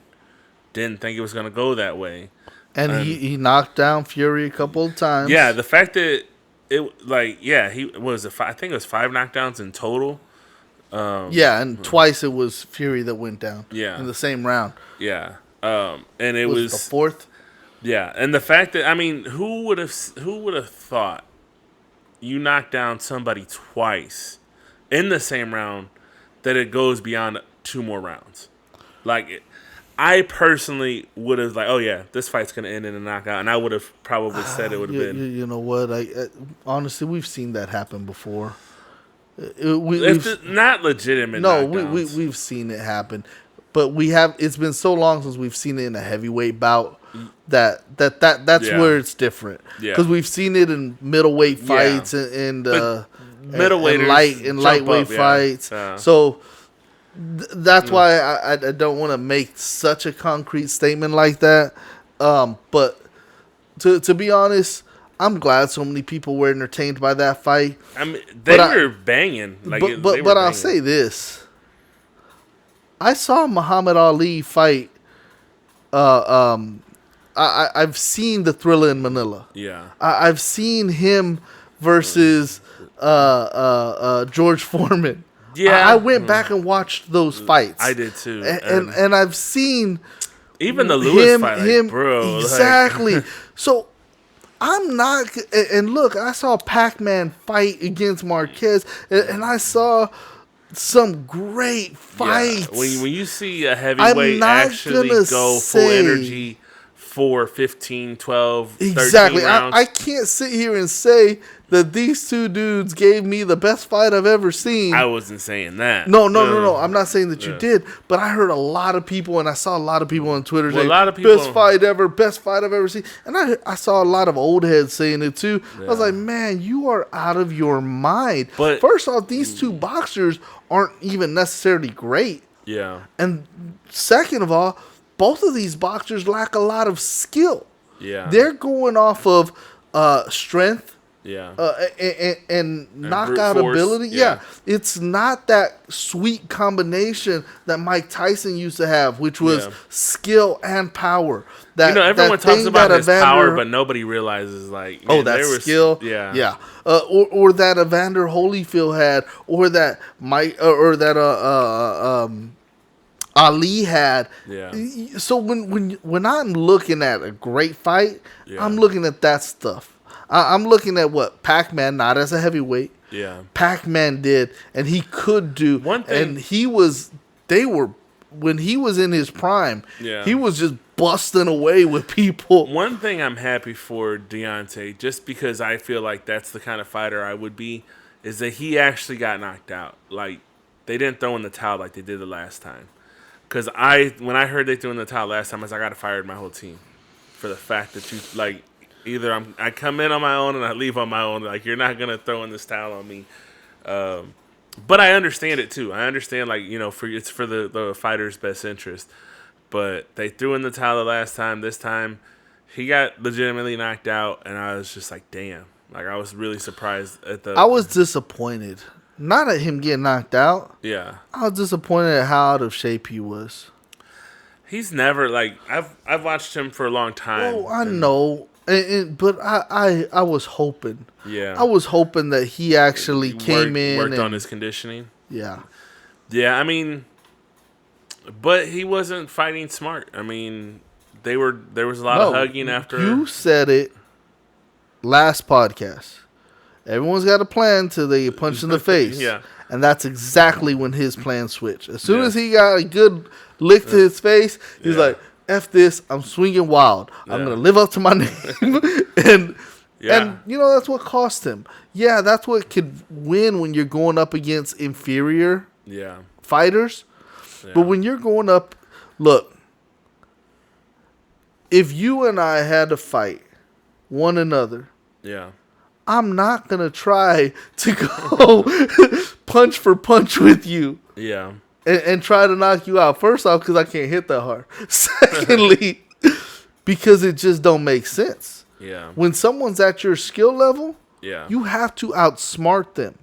S1: Didn't think it was gonna go that way.
S2: And he knocked down Fury a couple of times.
S1: Yeah, the fact that he was I think it was 5 knockdowns in total.
S2: And twice it was Fury that went down.
S1: Yeah.
S2: In the same round.
S1: Yeah. And it was
S2: the fourth.
S1: Yeah, and the fact that who would have thought you knock down somebody twice in the same round that it goes beyond 2 more rounds? I personally would have oh yeah, this fight's gonna end in a knockout, and I would have probably said it would have been.
S2: You know what? Honestly, we've seen that happen before.
S1: Not legitimate.
S2: No, we've seen it happen. But it's been so long since we've seen it in a heavyweight bout that's
S1: Yeah.
S2: where it's different.
S1: Yeah.
S2: Because we've seen it in middleweight fights and
S1: middleweight
S2: and lightweight fights. So that's why I don't want to make such a concrete statement like that. But to be honest, I'm glad so many people were entertained by that fight.
S1: I mean, they were banging. Like,
S2: but I'll say this: I saw Muhammad Ali fight. I've seen the Thriller in Manila.
S1: Yeah.
S2: I've seen him versus George Foreman.
S1: Yeah.
S2: I went back and watched those fights.
S1: I did too.
S2: And I've seen
S1: even the Lewis fight, like, bro.
S2: Exactly.
S1: Like,
S2: so I'm not. And look, I saw Pac-Man fight against Marquez, and I saw some great fights.
S1: Yeah. When you see a heavyweight actually go full energy for 15, 12, 13
S2: exactly.
S1: rounds.
S2: I can't sit here and say that these two dudes gave me the best fight I've ever seen.
S1: I wasn't saying that.
S2: No. I'm not saying that you did, but I heard a lot of people, and I saw a lot of people on Twitter saying,
S1: a lot of people,
S2: best fight I've ever seen. And I saw a lot of old heads saying it too. Yeah. I was like, man, you are out of your mind. But first off, these two boxers aren't even necessarily great.
S1: Yeah.
S2: And second of all, both of these boxers lack a lot of skill.
S1: Yeah.
S2: They're going off of strength.
S1: Yeah.
S2: And knockout ability. Yeah. It's not that sweet combination that Mike Tyson used to have, which was skill and power. That,
S1: everyone talks about his power, but nobody realizes, like, man,
S2: that skill.
S1: Yeah.
S2: Yeah. Or that Evander Holyfield had, or that Mike, or that Ali had.
S1: Yeah.
S2: So when I'm looking at a great fight, I'm looking at that stuff. I'm looking at what Pac-Man, not as a heavyweight.
S1: Yeah.
S2: Pac-Man did, and he could do.
S1: One thing,
S2: and when he was in his prime, he was just busting away with people.
S1: One thing I'm happy for Deontay, just because I feel like that's the kind of fighter I would be, is that he actually got knocked out. Like, they didn't throw in the towel like they did the last time. Because when I heard they threw in the towel last time, I was like, I got to fire my whole team for the fact that you, like, either I come in on my own and I leave on my own. Like, you're not going to throw in this towel on me. But I understand it, too. I understand, like, it's for the fighter's best interest. But they threw in the towel the last time. This time, he got legitimately knocked out, and I was just like, damn. Like, I was really surprised at the...
S2: I was disappointed. Not at him getting knocked out.
S1: Yeah.
S2: I was disappointed at how out of shape he was.
S1: He's never, like... I've watched him for a long time.
S2: Oh, I know. But I was hoping.
S1: Yeah.
S2: I was hoping that he actually
S1: worked on his conditioning.
S2: Yeah.
S1: Yeah, I mean, but he wasn't fighting smart. I mean, there was a lot of hugging after.
S2: You said it last podcast. Everyone's got a plan till they get punched in the face.
S1: Yeah.
S2: And that's exactly when his plan switched. As soon as he got a good lick to his face, he's like, F this, I'm swinging wild. I'm going to live up to my name. and that's what cost him. Yeah, that's what could win when you're going up against inferior fighters. Yeah. But when you're going up, look, if you and I had to fight one another, I'm not going to try to go punch for punch with you.
S1: Yeah.
S2: And try to knock you out. First off, because I can't hit that hard. Secondly, because it just don't make sense.
S1: Yeah.
S2: When someone's at your skill level, you have to outsmart them.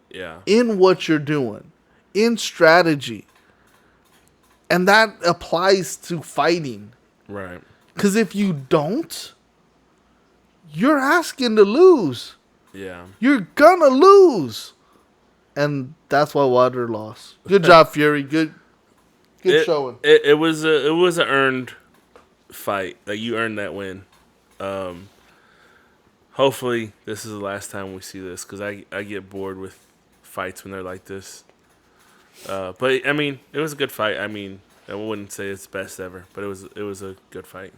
S1: Yeah.
S2: In what you're doing, in strategy. And that applies to fighting.
S1: Right.
S2: Because if you don't, you're asking to lose.
S1: Yeah.
S2: You're gonna lose. And that's why Wilder lost. Good job, Fury. Good showing.
S1: It was an earned fight. Like, you earned that win. Hopefully this is the last time we see this, because I get bored with fights when they're like this. But I mean, it was a good fight. I mean, I wouldn't say it's best ever, but it was a good fight.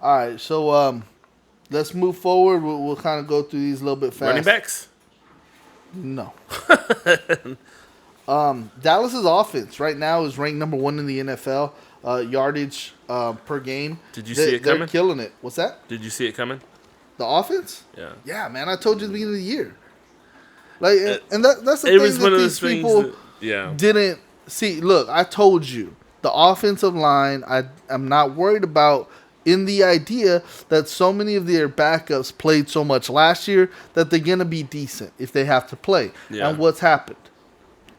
S2: All right, so let's move forward. We'll kind of go through these a little bit fast.
S1: Running backs?
S2: No. Dallas's offense right now is ranked number 1 in the NFL. Yardage per game.
S1: Did you see it
S2: They're
S1: coming?
S2: killing it. What's that?
S1: Did you see it coming?
S2: The offense?
S1: Yeah.
S2: Yeah, man. I told you at the beginning of the year. Like, and that's the
S1: It
S2: thing
S1: was one
S2: that
S1: of
S2: these
S1: those things
S2: people
S1: that, yeah.
S2: didn't see. Look, I told you the offensive line. I'm not worried about in the idea that so many of their backups played so much last year that they're gonna be decent if they have to play.
S1: Yeah.
S2: And what's happened?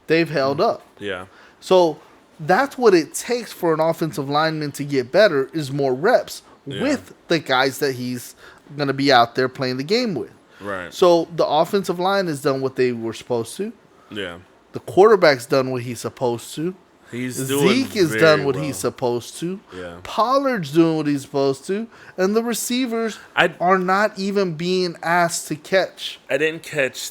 S2: They've held up.
S1: Yeah.
S2: So that's what it takes for an offensive lineman to get better is more reps
S1: Yeah.
S2: with the guys that he's going to be out there playing the game with.
S1: Right.
S2: So the offensive line has done what they were supposed to.
S1: Yeah.
S2: The quarterback's done what he's supposed to.
S1: He's doing
S2: Zeke has
S1: very
S2: done what
S1: well.
S2: he's supposed to.
S1: Yeah.
S2: Pollard's doing what he's supposed to. And the receivers are not even being asked to catch.
S1: I didn't catch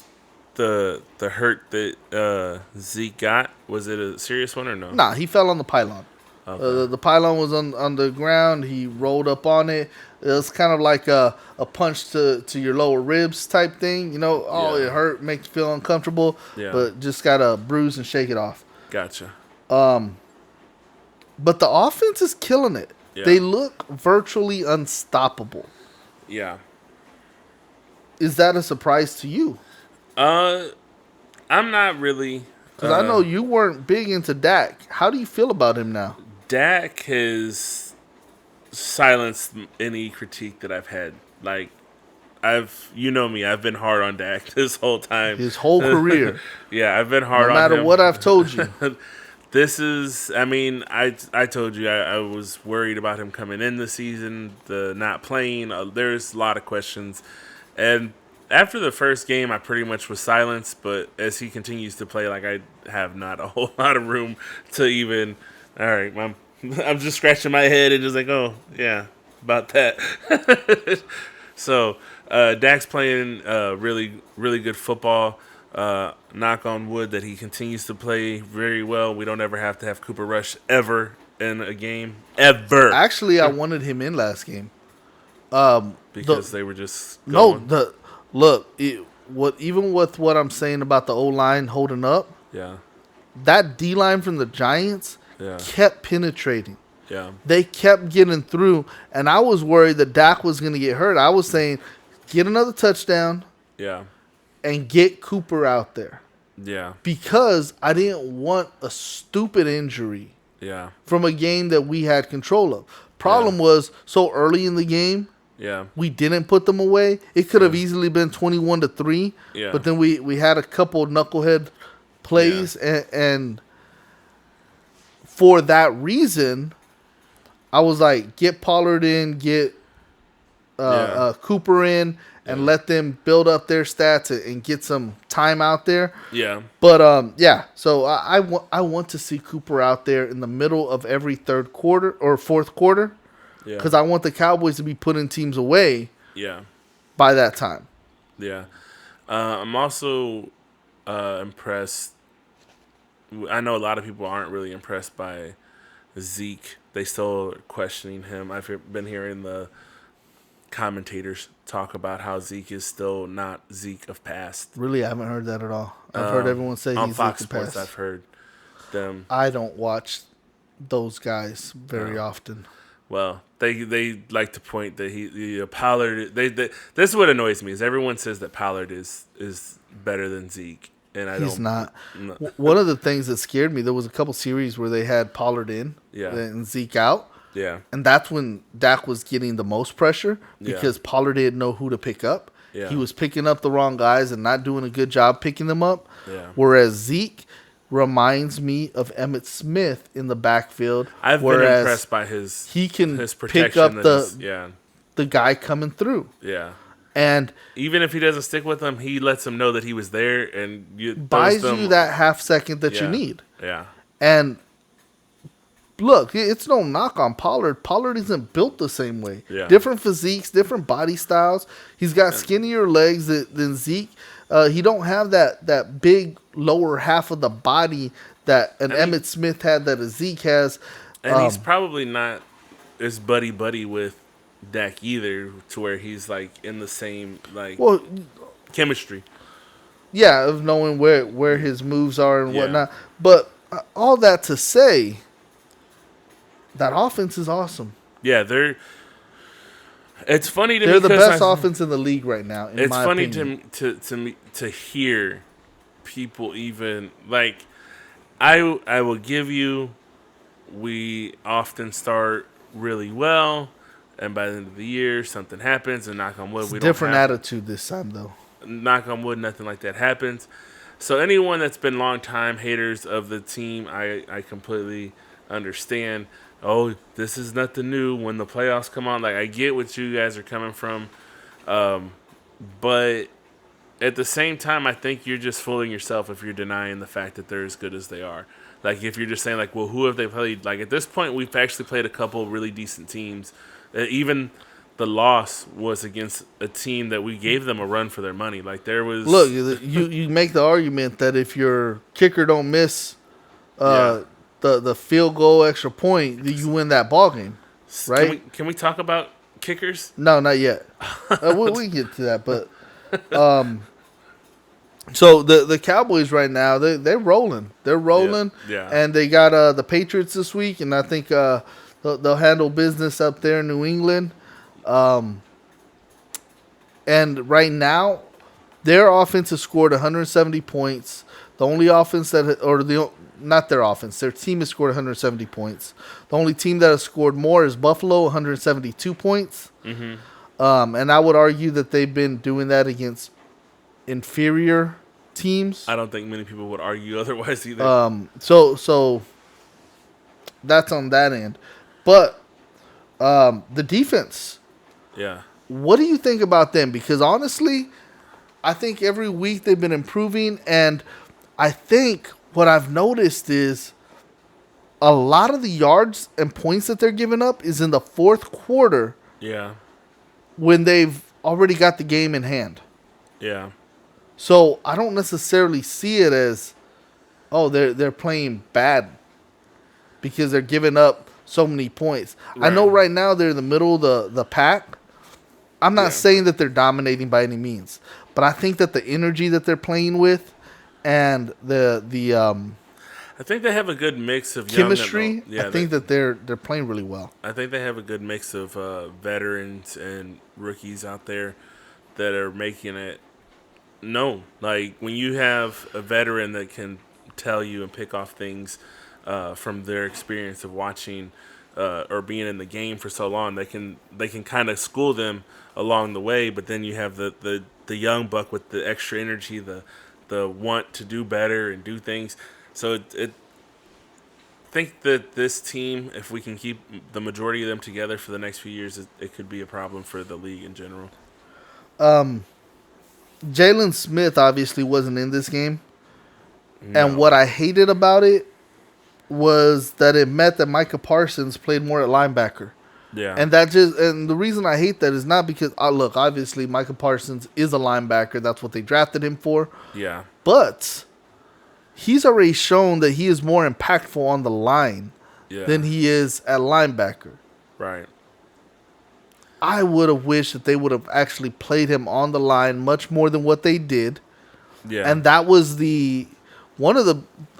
S1: the hurt that Zeke got. Was it a serious one or no?
S2: Nah, he fell on the pylon.
S1: Okay.
S2: The pylon was on the ground. He rolled up on it. It was kind of like a punch to your lower ribs type thing. You know,
S1: Yeah.
S2: it hurt, makes you feel uncomfortable,
S1: Yeah.
S2: but just got to bruise and shake it off.
S1: Gotcha.
S2: But the offense is killing it.
S1: Yeah.
S2: They look virtually unstoppable.
S1: Yeah.
S2: Is that a surprise to you?
S1: I'm not really.
S2: Because I know you weren't big into Dak. How do you feel about him now?
S1: Dak has silenced any critique that I've had. Like, you know me, I've been hard on Dak this whole time.
S2: His whole career.
S1: Yeah, I've been hard
S2: No
S1: on him.
S2: matter what I've told you.
S1: This is, I mean, I told you I was worried about him coming in the season, the not playing. There's a lot of questions. And after the first game, I pretty much was silenced. But as he continues to play, like, I have not a whole lot of room to even, all right, I'm just scratching my head and just like, oh, yeah, about that. So, Dak's playing really, really good football. Knock on wood that he continues to play very well. We don't ever have to have Cooper Rush ever in a game. Ever.
S2: Actually, I wanted him in last game.
S1: Because they were just going.
S2: Even with what I'm saying about the O-line holding up,
S1: Yeah.
S2: that D-line from the Giants
S1: Yeah.
S2: kept penetrating.
S1: Yeah.
S2: They kept getting through, and I was worried that Dak was going to get hurt. I was saying, get another touchdown
S1: Yeah.
S2: and get Cooper out there.
S1: Yeah.
S2: Because I didn't want a stupid injury
S1: Yeah.
S2: from a game that we had control of. Problem was, so early in the game,
S1: Yeah.
S2: we didn't put them away. It could have easily been 21-3.
S1: Yeah.
S2: But then we had a couple knucklehead plays, and for that reason, I was like, get Pollard in, get Cooper in, and let them build up their stats and get some time out there.
S1: Yeah.
S2: But so I want to see Cooper out there in the middle of every third quarter or fourth quarter.
S1: Yeah.
S2: Because I want the Cowboys to be putting teams away
S1: Yeah.
S2: by that time.
S1: Yeah. I'm also impressed. I know a lot of people aren't really impressed by Zeke. They still are questioning him. I've been hearing the commentators talk about how Zeke is still not Zeke of past.
S2: Really, I haven't heard that at all. I've heard everyone say
S1: On
S2: he's
S1: Fox
S2: Zeke the
S1: Sports,
S2: past.
S1: I've heard them.
S2: I don't watch those guys very often.
S1: Well, they like to point that Pollard. This is what annoys me is everyone says that Pollard is better than Zeke, and
S2: He's not.
S1: No.
S2: One of the things that scared me, there was a couple series where they had Pollard in and Zeke out.
S1: Yeah.
S2: And that's when Dak was getting the most pressure because Pollard didn't know who to pick up.
S1: Yeah.
S2: He was picking up the wrong guys and not doing a good job picking them up.
S1: Yeah.
S2: Whereas Zeke reminds me of Emmitt Smith in the backfield.
S1: I've been impressed by his protection.
S2: Pick up the guy coming through.
S1: Yeah.
S2: And
S1: even if he doesn't stick with them, he lets them know that he was there and
S2: buys you that half second that you need.
S1: Yeah.
S2: And look, it's no knock on Pollard. Pollard isn't built the same way.
S1: Yeah.
S2: Different physiques, different body styles. He's got skinnier legs than Zeke. He don't have that big lower half of the body that Emmitt Smith had that a Zeke has.
S1: And he's probably not as buddy with Dak either, to where he's like in the same chemistry.
S2: Yeah, of knowing where his moves are and
S1: Yeah.
S2: whatnot. But all that to say, that offense is awesome.
S1: Yeah, it's funny to me
S2: They're the
S1: because
S2: best offense in the league right now, in
S1: it's
S2: my
S1: funny
S2: opinion.
S1: to me to hear people even like I will give you we often start really well and by the end of the year something happens and knock on wood
S2: It's a
S1: we don't
S2: different
S1: have
S2: attitude this time, though.
S1: knock on wood nothing like that happens. So anyone that's been long time haters of the team, I completely understand. Oh, this is nothing new when the playoffs come on. Like I get what you guys are coming from. But at the same time, I think you're just fooling yourself if you're denying the fact that they're as good as they are. Like if you're just saying like, well, who have they played? Like at this point, we've actually played a couple really decent teams. Even the loss was against a team that we gave them a run for their money. Like there
S2: Look,
S1: was,
S2: you make the argument that if your kicker don't miss
S1: yeah.
S2: the field goal extra point, you win that ball game, right?
S1: Can we talk about kickers?
S2: No, not yet. We can get to that, but so the Cowboys right now they're rolling. They're rolling,
S1: Yeah.
S2: and they got the Patriots this week, and I think they'll handle business up there in New England. And right now, their offense has scored 170 points. The only offense not their offense, their team has scored 170 points. The only team that has scored more is Buffalo, 172 points. And I would argue that they've been doing that against inferior teams.
S1: I don't think many people would argue otherwise either.
S2: So that's on that end. But the defense,
S1: Yeah.
S2: what do you think about them? Because honestly, I think every week they've been improving, and I think what I've noticed is a lot of the yards and points that they're giving up is in the fourth quarter
S1: Yeah.
S2: when they've already got the game in hand.
S1: Yeah.
S2: So I don't necessarily see it as, oh, they're playing bad because they're giving up so many points.
S1: Right.
S2: I know right now they're in the middle of the pack. I'm not saying that they're dominating by any means, but I think that the energy that they're playing with and the
S1: I think they have a good mix of
S2: chemistry,
S1: young.
S2: I think that they're playing really well.
S1: I think they have a good mix of veterans and rookies out there that are making it known. Like when you have a veteran that can tell you and pick off things from their experience of watching or being in the game for so long, they can kind of school them along the way. But then you have the young buck with the extra energy, the want to do better and do things. So I think that this team, if we can keep the majority of them together for the next few years, it could be a problem for the league in general.
S2: Jalen Smith obviously wasn't in this game.
S1: No.
S2: And what I hated about it was that it meant that Micah Parsons played more at linebacker.
S1: Yeah.
S2: And the reason I hate that is not because look, obviously Micah Parsons is a linebacker. That's what they drafted him for.
S1: Yeah.
S2: But he's already shown that he is more impactful on the line than he is at linebacker.
S1: Right.
S2: I would have wished that they would have actually played him on the line much more than what they did.
S1: Yeah.
S2: And that was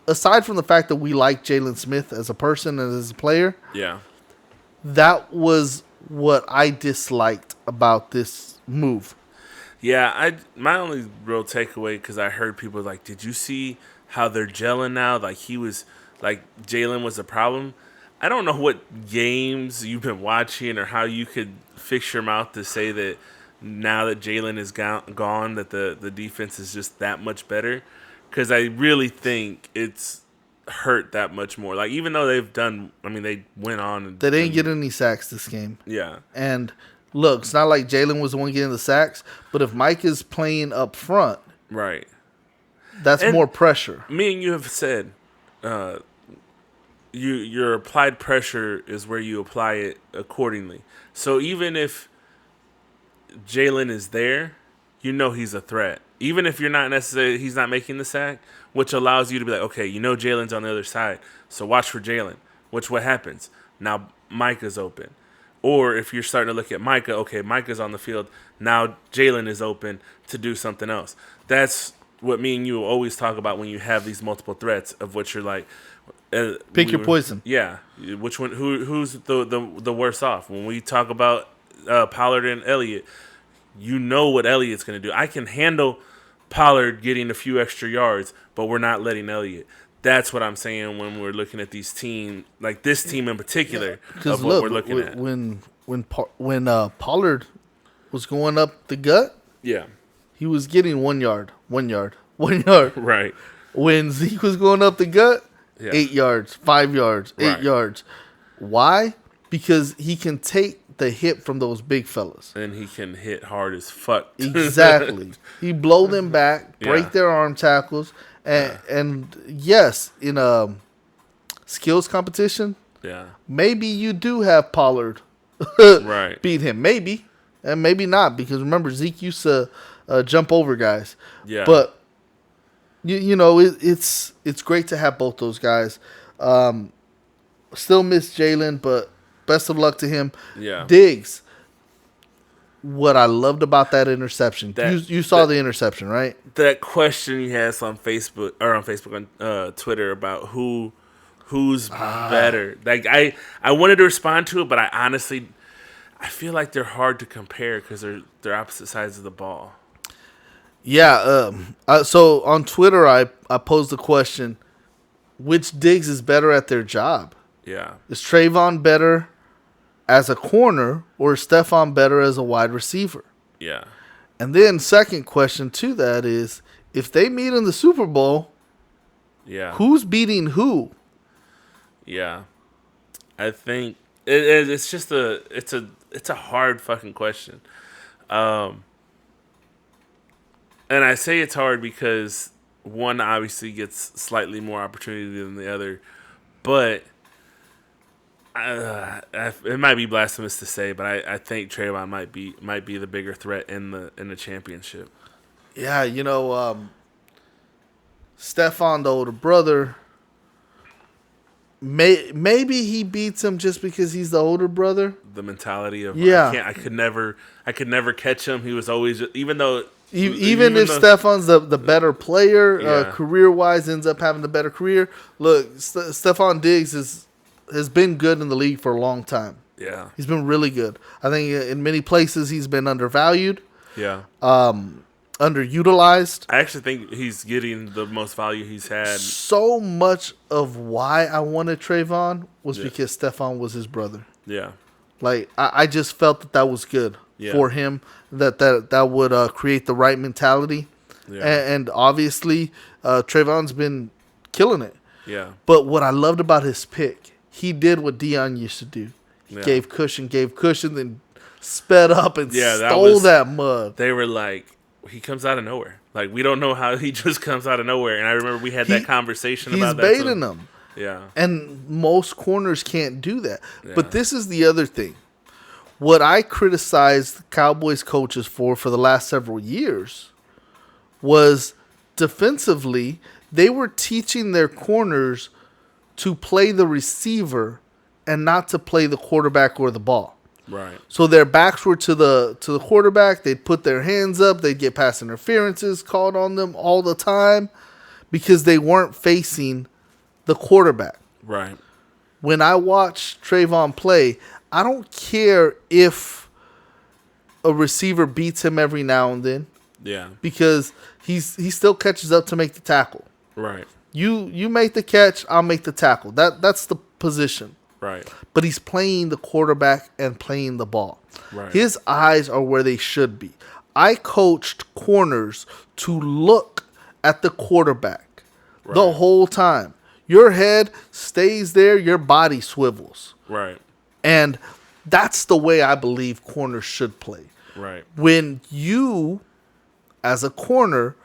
S2: aside from the fact that we like Jalen Smith as a person and as a player,
S1: Yeah.
S2: that was what I disliked about this move.
S1: Yeah, my only real takeaway, because I heard people like, did you see how they're gelling now? Like Jalen was a problem. I don't know what games you've been watching or how you could fix your mouth to say that now that Jalen is gone, that the defense is just that much better. Because I really think it's hurt that much more. Like even though they went on.
S2: They didn't get any sacks this game.
S1: Yeah.
S2: And look, it's not like Jalen was the one getting the sacks, but if Mike is playing up front,
S1: Right.
S2: that's more pressure.
S1: Me and you have said, your applied pressure is where you apply it accordingly. So even if Jalen is there, you know he's a threat. Even if he's not making the sack, which allows you to be like, okay, Jalen's on the other side, so watch for Jalen. What happens? Now Micah's open. Or if you're starting to look at Micah, okay, Micah's on the field. Now Jalen is open to do something else. That's what me and you always talk about when you have these multiple threats of what you're like.
S2: Pick your poison.
S1: Yeah, which one? Who's the worse off? When we talk about Pollard and Elliott, you know what Elliott's going to do. I can handle Pollard getting a few extra yards, but we're not letting Elliott. That's what I'm saying when we're looking at these teams, like this team in particular, of what we're looking at.
S2: When Pollard was going up the gut,
S1: Yeah,
S2: he was getting 1 yard, 1 yard, 1 yard.
S1: right.
S2: When Zeke was going up the gut,
S1: Yeah.
S2: 8 yards, 5 yards, 8
S1: Right.
S2: yards. Why? Because he can take the hit from those big fellas.
S1: And he can hit hard as fuck.
S2: Exactly. He blow them back, break
S1: Yeah.
S2: their arm tackles, and yes, in a skills competition,
S1: Yeah,
S2: maybe you do have Pollard
S1: right.
S2: beat him. Maybe. And maybe not, because remember, Zeke used to jump over guys.
S1: Yeah,
S2: But, it's great to have both those guys. Still miss Jalen, but best of luck to him.
S1: yeah.
S2: Diggs, what I loved about that interception, you saw the interception, right?
S1: That question you had on Facebook on Twitter about who's better. Like I wanted to respond to it, but I feel like they're hard to compare because they're opposite sides of the ball.
S2: Yeah. So on Twitter, I posed the question: which Diggs is better at their job?
S1: Yeah,
S2: Is Trayvon better as a corner, or is Stephon better as a wide receiver?
S1: yeah,
S2: And then second question to that is, if they meet in the Super Bowl,
S1: yeah,
S2: who's beating who?
S1: yeah. I think it's just it's a hard fucking question. And I say it's hard because one obviously gets slightly more opportunity than the other, but it might be blasphemous to say, but I think Trayvon might be the bigger threat in the championship.
S2: Yeah, Stephon, the older brother, maybe he beats him just because he's the older brother.
S1: The mentality of
S2: Yeah.
S1: I could never catch him. He was always even if
S2: Stephon's the better player,
S1: Yeah.
S2: career wise, ends up having the better career. Look, Stephon Diggs has been good in the league for a long time.
S1: Yeah,
S2: He's been really good. I think in many places he's been undervalued,
S1: yeah.
S2: underutilized.
S1: I actually think he's getting the most value he's had.
S2: So much of why I wanted Trayvon was
S1: Yeah.
S2: because Stephon was his brother.
S1: Yeah,
S2: Like I just felt that was good
S1: Yeah.
S2: for him. That would create the right mentality.
S1: yeah,
S2: And obviously, Trayvon's been killing it.
S1: yeah,
S2: But what I loved about his pick, he did what Dion used to do. He
S1: Yeah.
S2: gave cushion, then sped up and
S1: Yeah,
S2: stole that mud.
S1: They were like, he comes out of nowhere. Like, we don't know how he just comes out of nowhere. And I remember we had that conversation
S2: He's
S1: about that.
S2: baiting them.
S1: Yeah.
S2: And most corners can't do that.
S1: Yeah.
S2: But this is the other thing. What I criticized Cowboys coaches for the last several years was defensively, they were teaching their corners to play the receiver and not to play the quarterback or the ball.
S1: Right.
S2: So their backs were to the quarterback. They'd put their hands up. They'd get pass interferences called on them all the time because they weren't facing the quarterback.
S1: Right.
S2: When I watch Trayvon play, I don't care if a receiver beats him every now and then
S1: Yeah.
S2: because he still catches up to make the tackle.
S1: Right.
S2: You make the catch, I'll make the tackle. That's the position.
S1: Right.
S2: But he's playing the quarterback and playing the ball.
S1: Right.
S2: His eyes are where they should be. I coached corners to look at the quarterback the
S1: Right.
S2: whole time. Your head stays there, your body swivels.
S1: Right.
S2: And that's the way I believe corners should play.
S1: Right.
S2: When you, as a corner,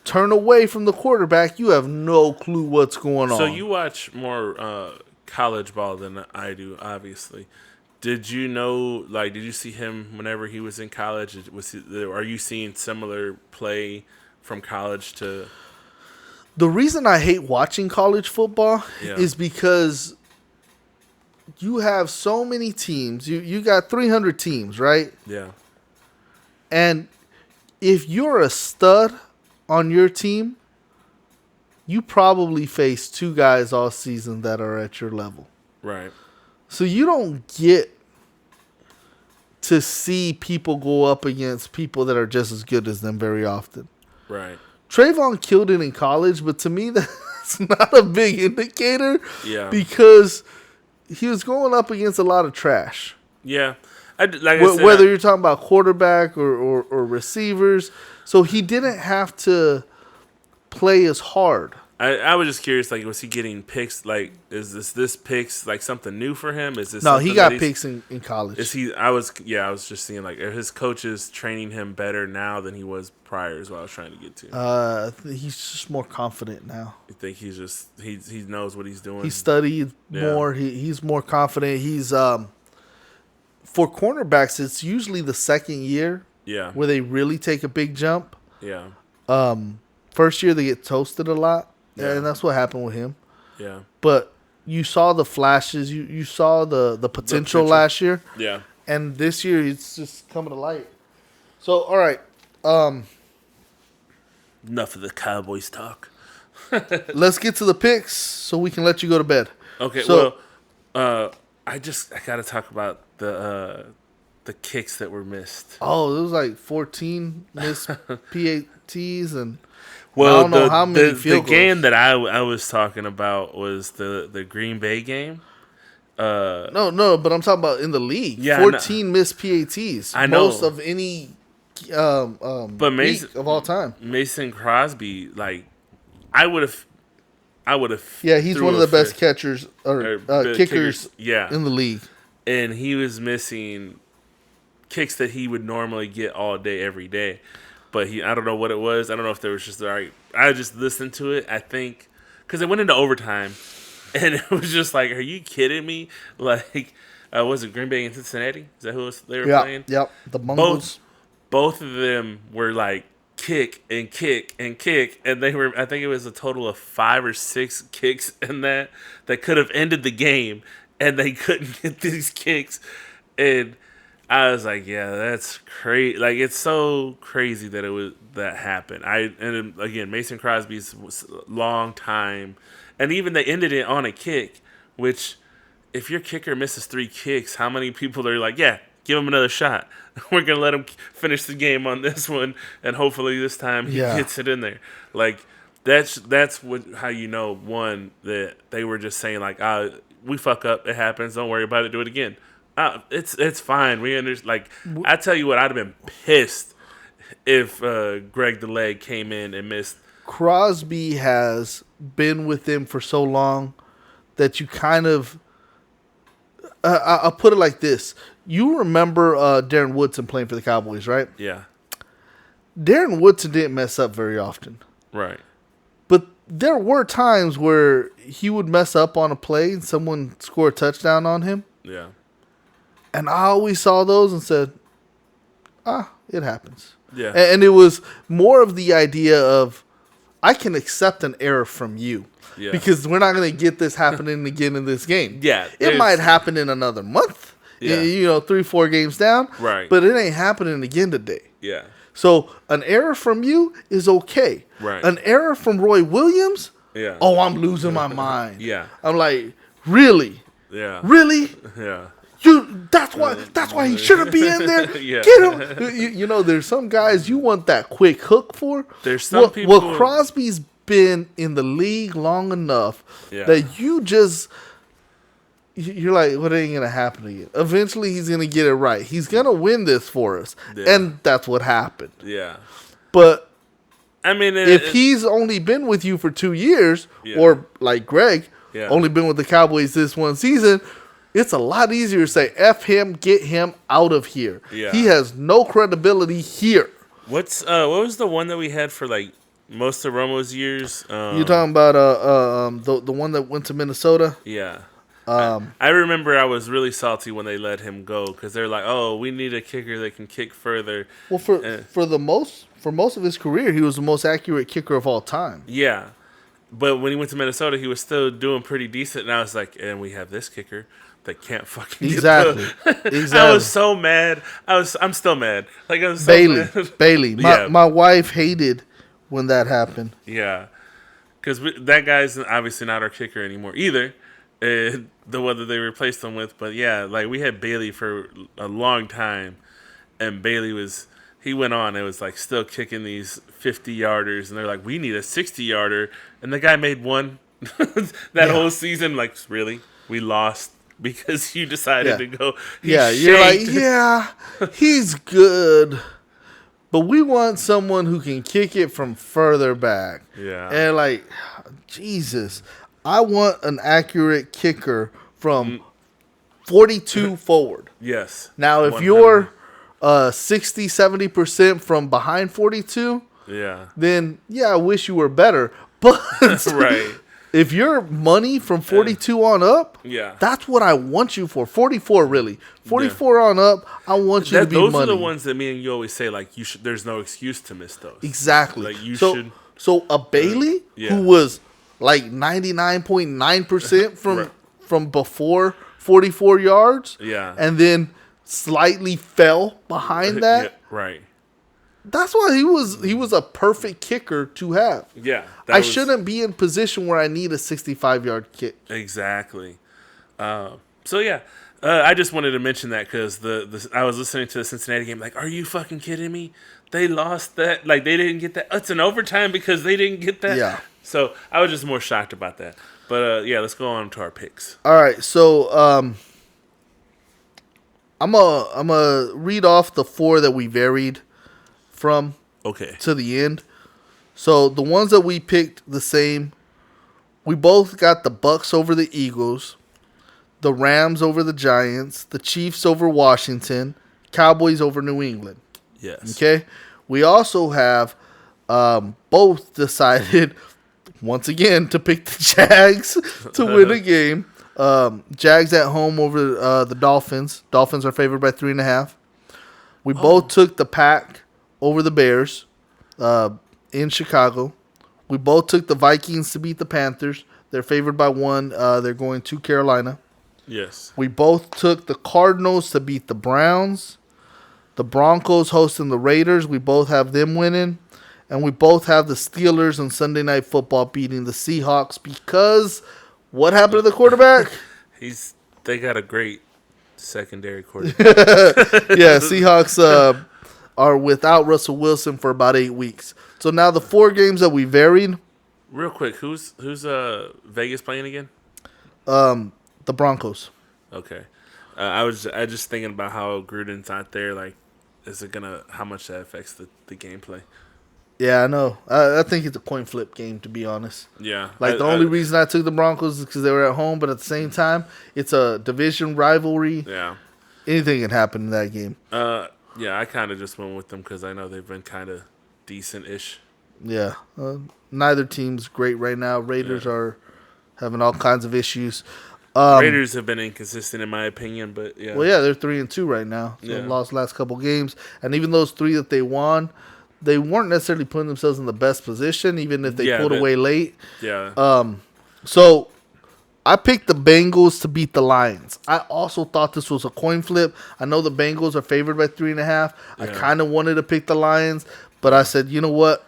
S2: turn away from the quarterback, you have no clue what's going on.
S1: So you watch more college ball than I do, obviously. Did you know, did you see him whenever he was in college? Are you seeing similar play from college to...
S2: The reason I hate watching college football
S1: Yeah.
S2: is because you have so many teams. You got 300 teams, right?
S1: Yeah.
S2: And if you're a stud on your team, you probably face 2 guys all season that are at your level.
S1: Right.
S2: So you don't get to see people go up against people that are just as good as them very often.
S1: Right.
S2: Trayvon killed it in college, but to me that's not a big indicator.
S1: Yeah.
S2: Because he was going up against a lot of trash.
S1: Yeah.
S2: Whether you're talking about quarterback or receivers. So he didn't have to play as hard.
S1: I was just curious, like, was he getting picks? Like, is this picks like something new for him? Is this
S2: no? He got picks in college.
S1: Is he? I was just seeing like, are his coaches training him better now than he was prior? Is what I was trying to get to.
S2: He's just more confident now.
S1: You think he's just he knows what he's doing?
S2: He studied more. He's more confident. He's for cornerbacks, it's usually the second year.
S1: Yeah.
S2: Where they really take a big jump.
S1: Yeah.
S2: First year they get toasted a lot.
S1: Yeah.
S2: And that's what happened with him.
S1: Yeah.
S2: But you saw the flashes. You saw the potential last year.
S1: Yeah.
S2: And this year it's just coming to light. So, all right.
S1: Enough of the Cowboys talk.
S2: Let's get to the picks so we can let you go to bed.
S1: Okay.
S2: So,
S1: I got to talk about the kicks that were missed.
S2: Oh, it was like 14 missed PATs and
S1: well,
S2: I don't know how many field
S1: goals. The game that I was talking about was the Green Bay game.
S2: No, but I'm talking about in the league.
S1: Yeah,
S2: 14 missed PATs.
S1: I know.
S2: Most of any
S1: but Mason,
S2: week of all time.
S1: Mason Crosby, like, I would have.
S2: Yeah, he's one of the best catchers or kickers
S1: in
S2: the league.
S1: And he was missing kicks that he would normally get all day, every day. But I don't know what it was. I don't know if there was just I just listened to it. I think because it went into overtime, and it was just like, are you kidding me? Like, was it Green Bay and Cincinnati? Is that who they were playing?
S2: Yep. The Mongols.
S1: Both of them were like kick and kick and kick, and they were. I think it was a total of 5 or 6 kicks in that could have ended the game, and they couldn't get these kicks, and I was like, yeah, that's crazy. Like, it's so crazy that happened. And again, Mason Crosby's long time, and even they ended it on a kick. Which, if your kicker misses 3 kicks, how many people are like, yeah, give him another shot. We're gonna let him finish the game on this one, and hopefully this time he gets it in there. Like, that's how you know, one, that they were just saying like, we fuck up, it happens, don't worry about it, do it again. It's fine. We understand. Like, I tell you what, I'd have been pissed if Greg the Leg came in and missed.
S2: Crosby has been with them for so long that you kind of. I'll put it like this: you remember Darren Woodson playing for the Cowboys, right?
S1: Yeah.
S2: Darren Woodson didn't mess up very often,
S1: right?
S2: But there were times where he would mess up on a play and someone scored a touchdown on him.
S1: Yeah.
S2: And I always saw those and said, it happens.
S1: Yeah.
S2: And it was more of the idea of, I can accept an error from you. Yeah. Because we're not going to get this happening again in this game.
S1: Yeah.
S2: It might happen in another month. Yeah. 3-4 games down.
S1: Right.
S2: But it ain't happening again today.
S1: Yeah.
S2: So an error from you is okay.
S1: Right.
S2: An error from Roy Williams?
S1: Yeah.
S2: Oh, I'm losing my mind.
S1: Yeah.
S2: I'm like, really?
S1: Yeah.
S2: Really?
S1: Yeah.
S2: That's why he shouldn't be in there.
S1: Yeah.
S2: Get him. There's some guys you want that quick hook for.
S1: There's some people.
S2: Well, Crosby's been in the league long enough that you're like, what ain't gonna happen again? Eventually, he's gonna get it right. He's gonna win this for us, and that's what happened.
S1: Yeah.
S2: But
S1: I mean,
S2: if he's only been with you for 2 years, or like Greg, only been with the Cowboys this one season. It's a lot easier to say, F him, get him out of here.
S1: Yeah.
S2: He has no credibility here.
S1: What was the one that we had for like most of Romo's years?
S2: You're talking about the one that went to Minnesota?
S1: Yeah. I remember I was really salty when they let him go because they're like, oh, we need a kicker that can kick further.
S2: Well, for most of his career, he was the most accurate kicker of all time.
S1: Yeah. But when he went to Minnesota, he was still doing pretty decent. And I was like, and we have this kicker that can't fucking
S2: exactly.
S1: I was so mad. I'm still mad. Like, I was so
S2: Bailey.
S1: mad.
S2: Bailey. My wife hated when that happened.
S1: Yeah, because that guy's obviously not our kicker anymore either. The one that they replaced him with, but yeah, like we had Bailey for a long time, and he went on. It was like still kicking these 50-yarders, and they're like, we need a 60-yarder, and the guy made one whole season. Like, really, we lost because you decided to go.
S2: You're like, yeah, he's good. But we want someone who can kick it from further back.
S1: Yeah.
S2: And like, Jesus, I want an accurate kicker from 42 forward.
S1: Yes.
S2: Now, if
S1: 100.
S2: you're 60, 70% from behind 42, then I wish you were better. But
S1: right.
S2: If you're money from 42 on up, that's what I want you for. 44, really. 44 on up, I want you to be
S1: those
S2: money.
S1: Those are the ones that me and you always say, like, there's no excuse to miss those.
S2: Exactly.
S1: Like, you should.
S2: So a Bailey, who was like 99.9% from before 44 yards, and then slightly fell behind that.
S1: Right.
S2: That's why he was a perfect kicker to have.
S1: Yeah.
S2: I shouldn't be in position where I need a 65-yard kick.
S1: Exactly. I just wanted to mention that because I was listening to the Cincinnati game. Like, are you fucking kidding me? They lost that. Like, they didn't get that. It's an overtime because they didn't get that.
S2: Yeah.
S1: So I was just more shocked about that. But let's go on to our picks.
S2: All right. So I'm gonna read off the 4 that we varied from to the end. So the ones that we picked the same, we both got the Bucks over the Eagles, the Rams over the Giants, the Chiefs over Washington, Cowboys over New England.
S1: Yes.
S2: Okay. We also have both decided once again to pick the Jags to win a game. Jags at home over the Dolphins. Dolphins are favored by 3.5. We both took the Pack over the Bears in Chicago. We both took the Vikings to beat the Panthers. They're favored by 1. They're going to Carolina.
S1: Yes.
S2: We both took the Cardinals to beat the Browns. The Broncos hosting the Raiders. We both have them winning. And we both have the Steelers on Sunday Night Football beating the Seahawks because what happened to the quarterback?
S1: They got a great secondary quarterback.
S2: Seahawks are without Russell Wilson for about 8 weeks. So now the 4 games that we varied.
S1: Real quick, who's Vegas playing again?
S2: The Broncos.
S1: Okay. I just thinking about how Gruden's not there. Like, how much that affects the gameplay?
S2: Yeah, I know. I think it's a coin flip game, to be honest.
S1: Yeah.
S2: Like, the only reason I took the Broncos is because they were at home, but at the same time, it's a division rivalry.
S1: Yeah.
S2: Anything can happen in that game.
S1: I kind of just went with them because I know they've been kind of decent-ish.
S2: Yeah. Neither team's great right now. Raiders are having all kinds of issues.
S1: Raiders have been inconsistent, in my opinion, but yeah.
S2: Well, yeah, they're 3-2 right now. So they lost the last couple games. And even those 3 that they won, they weren't necessarily putting themselves in the best position, even if they pulled away late.
S1: Yeah.
S2: So I picked the Bengals to beat the Lions. I also thought this was a coin flip. I know the Bengals are favored by 3.5. Yeah. I kind of wanted to pick the Lions, but I said, you know what?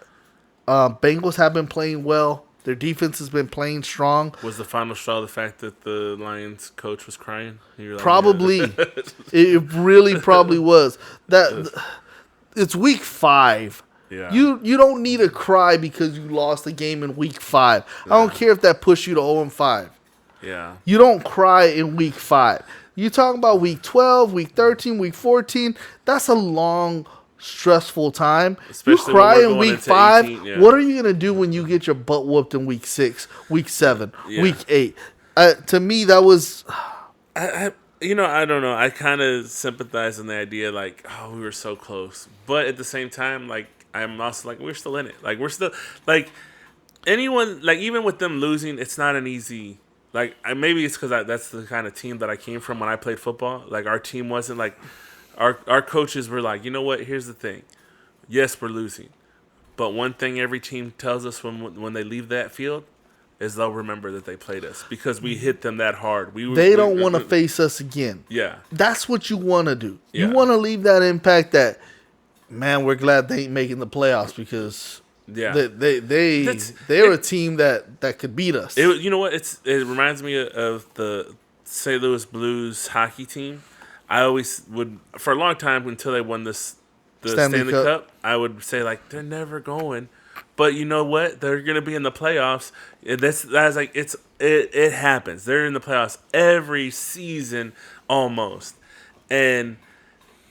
S2: Bengals have been playing well. Their defense has been playing strong.
S1: Was the final straw the fact that the Lions coach was crying? Like,
S2: probably. It really probably was. It's week 5.
S1: Yeah.
S2: You don't need to cry because you lost a game in week 5. Yeah. I don't care if that pushed you to 0-5.
S1: Yeah.
S2: You don't cry in week 5. You talking about week 12, week 13, week 14. That's a long, stressful time. Especially you cry in week 5. 18, yeah. What are you going to do when you get your butt whooped in week 6, week 7, week 8? To me, that was...
S1: I don't know. I kind of sympathize in the idea, like, we were so close. But at the same time, like, I'm also like, we're still in it. Like, we're still... Like, anyone... Like, even with them losing, it's not an easy... Like, maybe it's because that's the kind of team that I came from when I played football. Like, our team wasn't like... Our coaches were like, you know what? Here's the thing. Yes, we're losing. But one thing every team tells us when they leave that field is they'll remember that they played us because we hit them that hard. They
S2: don't want to face us again.
S1: Yeah.
S2: That's what you want to do. You want to leave that impact that, man, we're glad they ain't making the playoffs because
S1: Yeah.
S2: They're a team that could beat us.
S1: You know what? It reminds me of the St. Louis Blues hockey team. I always would, for a long time until they won the Stanley Cup, I would say like they're never going. But you know what? They're gonna be in the playoffs. That's like it happens. They're in the playoffs every season almost, and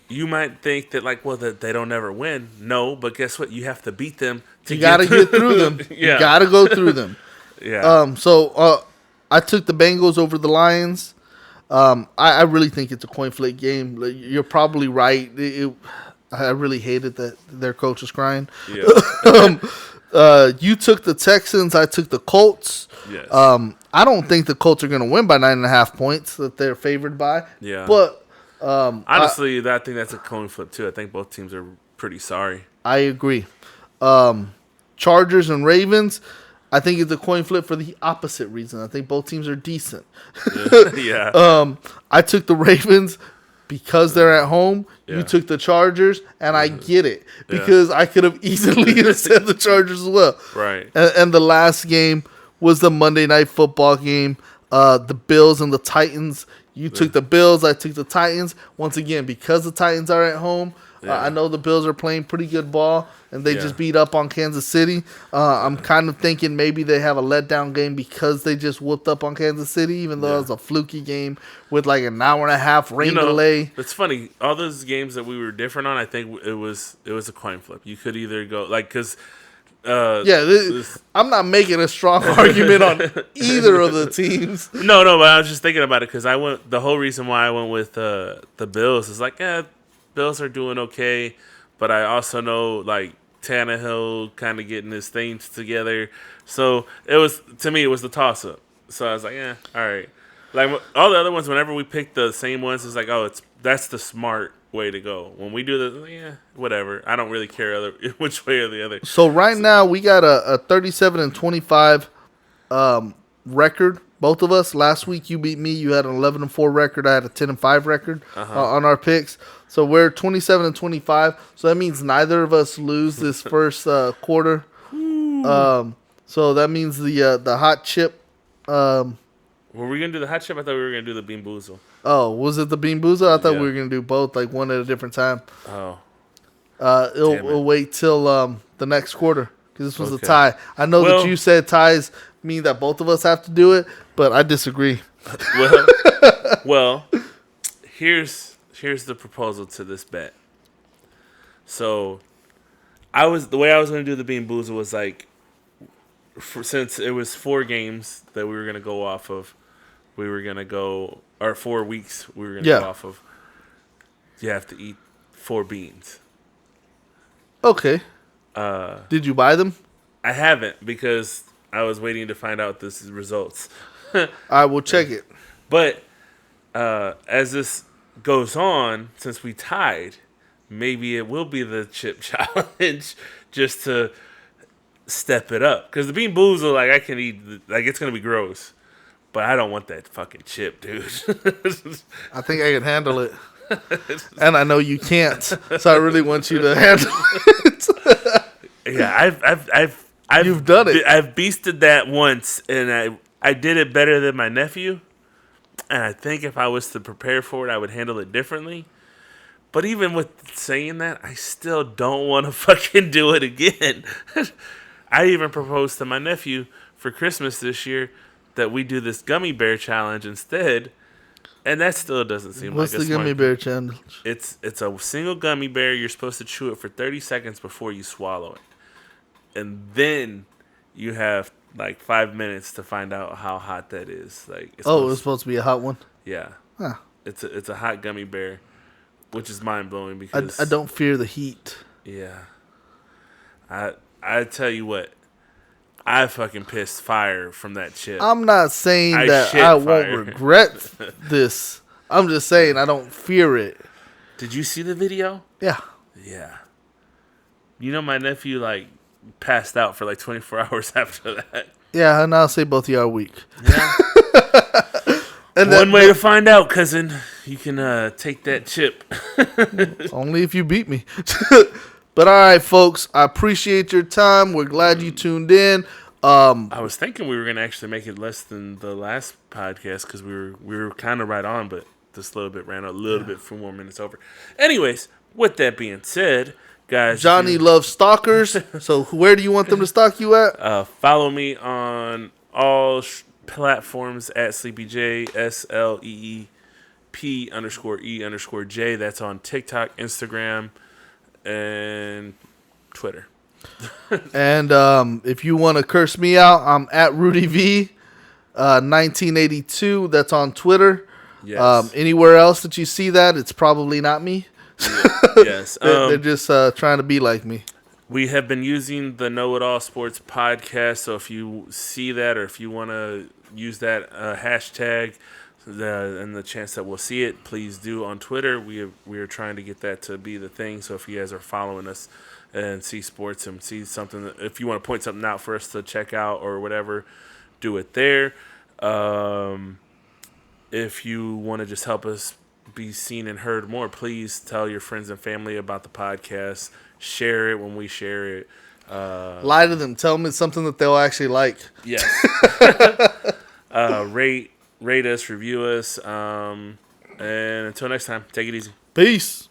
S1: you might think that like, well, that they don't ever win. No, but guess what? You have to beat them.
S2: You gotta get through them.
S1: Yeah.
S2: You gotta go through them.
S1: Yeah.
S2: So I took the Bengals over the Lions. I really think it's a coin flip game. You're probably right. I really hated that their coach was crying.
S1: Yeah.
S2: You took the Texans. I took the Colts.
S1: Yes.
S2: I don't think the Colts are going to win by 9.5 points that they're favored by.
S1: Yeah.
S2: But
S1: honestly, I think that's a coin flip too. I think both teams are pretty sorry.
S2: I agree. Chargers and Ravens. I think it's a coin flip for the opposite reason. I think both teams are decent.
S1: Yeah.
S2: I took the Ravens because they're at home.
S1: Yeah.
S2: You took the Chargers, and I get it because I could have easily said the Chargers as well.
S1: Right.
S2: And the last game was the Monday Night Football game, the Bills and the Titans. You took the Bills, I took the Titans. Once again, because the Titans are at home, I know the Bills are playing pretty good ball, and they just beat up on Kansas City. I'm kind of thinking maybe they have a letdown game because they just whooped up on Kansas City, even though it was a fluky game with like an hour and a half rain delay.
S1: It's funny. All those games that we were different on, I think it was a coin flip. You could either go like because.
S2: I'm not making a strong argument on either of the teams.
S1: No, but I was just thinking about it because the whole reason why I went with the Bills is like, Bills are doing okay, but I also know like Tannehill kind of getting his things together. So it was the toss up. So I was like, all right. Like all the other ones, whenever we pick the same ones, it's like, that's the smart way to go. When we do whatever. I don't really care which way or the other.
S2: So right now we got a 37-25 record. Both of us. Last week you beat me. You had an 11-4 record. I had a 10-5 record on our picks. So we're 27-25. So that means neither of us lose this first quarter. So that means the hot chip.
S1: Were we gonna do the hot chip? I thought we were gonna do the Bean Boozle.
S2: Oh, was it the Bean Boozle? I thought we were gonna do both, like one at a different time.
S1: Oh.
S2: We'll wait till the next quarter because this was a tie. I know that you said ties mean that both of us have to do it, but I disagree.
S1: Well, here's the proposal to this bet. So, the way I was going to do the Bean Boozle was like, since it was 4 games that we were going to go off of, or 4 weeks we were going to go off of. You have to eat 4 beans.
S2: Okay. Did you buy them?
S1: I haven't because I was waiting to find out the results.
S2: I will check it.
S1: But as this goes on, since we tied, maybe it will be the chip challenge just to step it up. Because the Bean Boozle, like I can eat, like it's gonna be gross, but I don't want that fucking chip, dude.
S2: I think I can handle it. And I know you can't, so I really want you to handle it.
S1: Yeah,
S2: You've done it.
S1: I've beasted that once, and I did it better than my nephew. And I think if I was to prepare for it, I would handle it differently. But even with saying that, I still don't want to fucking do it again. I even proposed to my nephew for Christmas this year that we do this gummy bear challenge instead. And that still doesn't seem
S2: What's
S1: like a
S2: the gummy bear challenge?
S1: It's a single gummy bear. You're supposed to chew it for 30 seconds before you swallow it. And then you have like 5 minutes to find out how hot that is. Like,
S2: it's supposed to be a hot one?
S1: Yeah.
S2: Huh.
S1: It's a hot gummy bear, which is mind-blowing because...
S2: I don't fear the heat.
S1: Yeah. I tell you what, I fucking pissed fire from that chip.
S2: I'm not saying that I won't regret this. I'm just saying I don't fear it.
S1: Did you see the video?
S2: Yeah.
S1: Yeah. You know my nephew, like, passed out for like 24 hours after that.
S2: Yeah, and I'll say both of you are weak.
S1: Yeah. And one way to find out, cousin, you can take that chip.
S2: Only if you beat me. But all right, folks, I appreciate your time. We're glad you tuned in.
S1: I was thinking we were gonna actually make it less than the last podcast because we were kind of right on, but this little bit ran a little bit 4 more minutes over. Anyways, with that being said, guys,
S2: Johnny loves stalkers. So where do you want them to stalk you at?
S1: follow me on all platforms at SleepyJ, SLEEP_E_J. That's on TikTok, Instagram, and Twitter.
S2: And if you want to curse me out, I'm at Rudy V 1982. That's on Twitter.
S1: Yes.
S2: Anywhere else that you see that, it's probably not me.
S1: Yes.
S2: They're just trying to be like me.
S1: We have been using the Know It All Sports podcast, so if you see that or if you want to use that hashtag and the chance that we'll see it, please do on Twitter. We are trying to get that to be the thing, so if you guys are following us and see sports and see something, if you want to point something out for us to check out or whatever, do it there. If you want to just help us be seen and heard more, please tell your friends and family about the podcast. Share it when we share it.
S2: Lie to them. Tell them it's something that they'll actually like.
S1: Yes. Rate us, review us. And until next time, take it easy.
S2: Peace.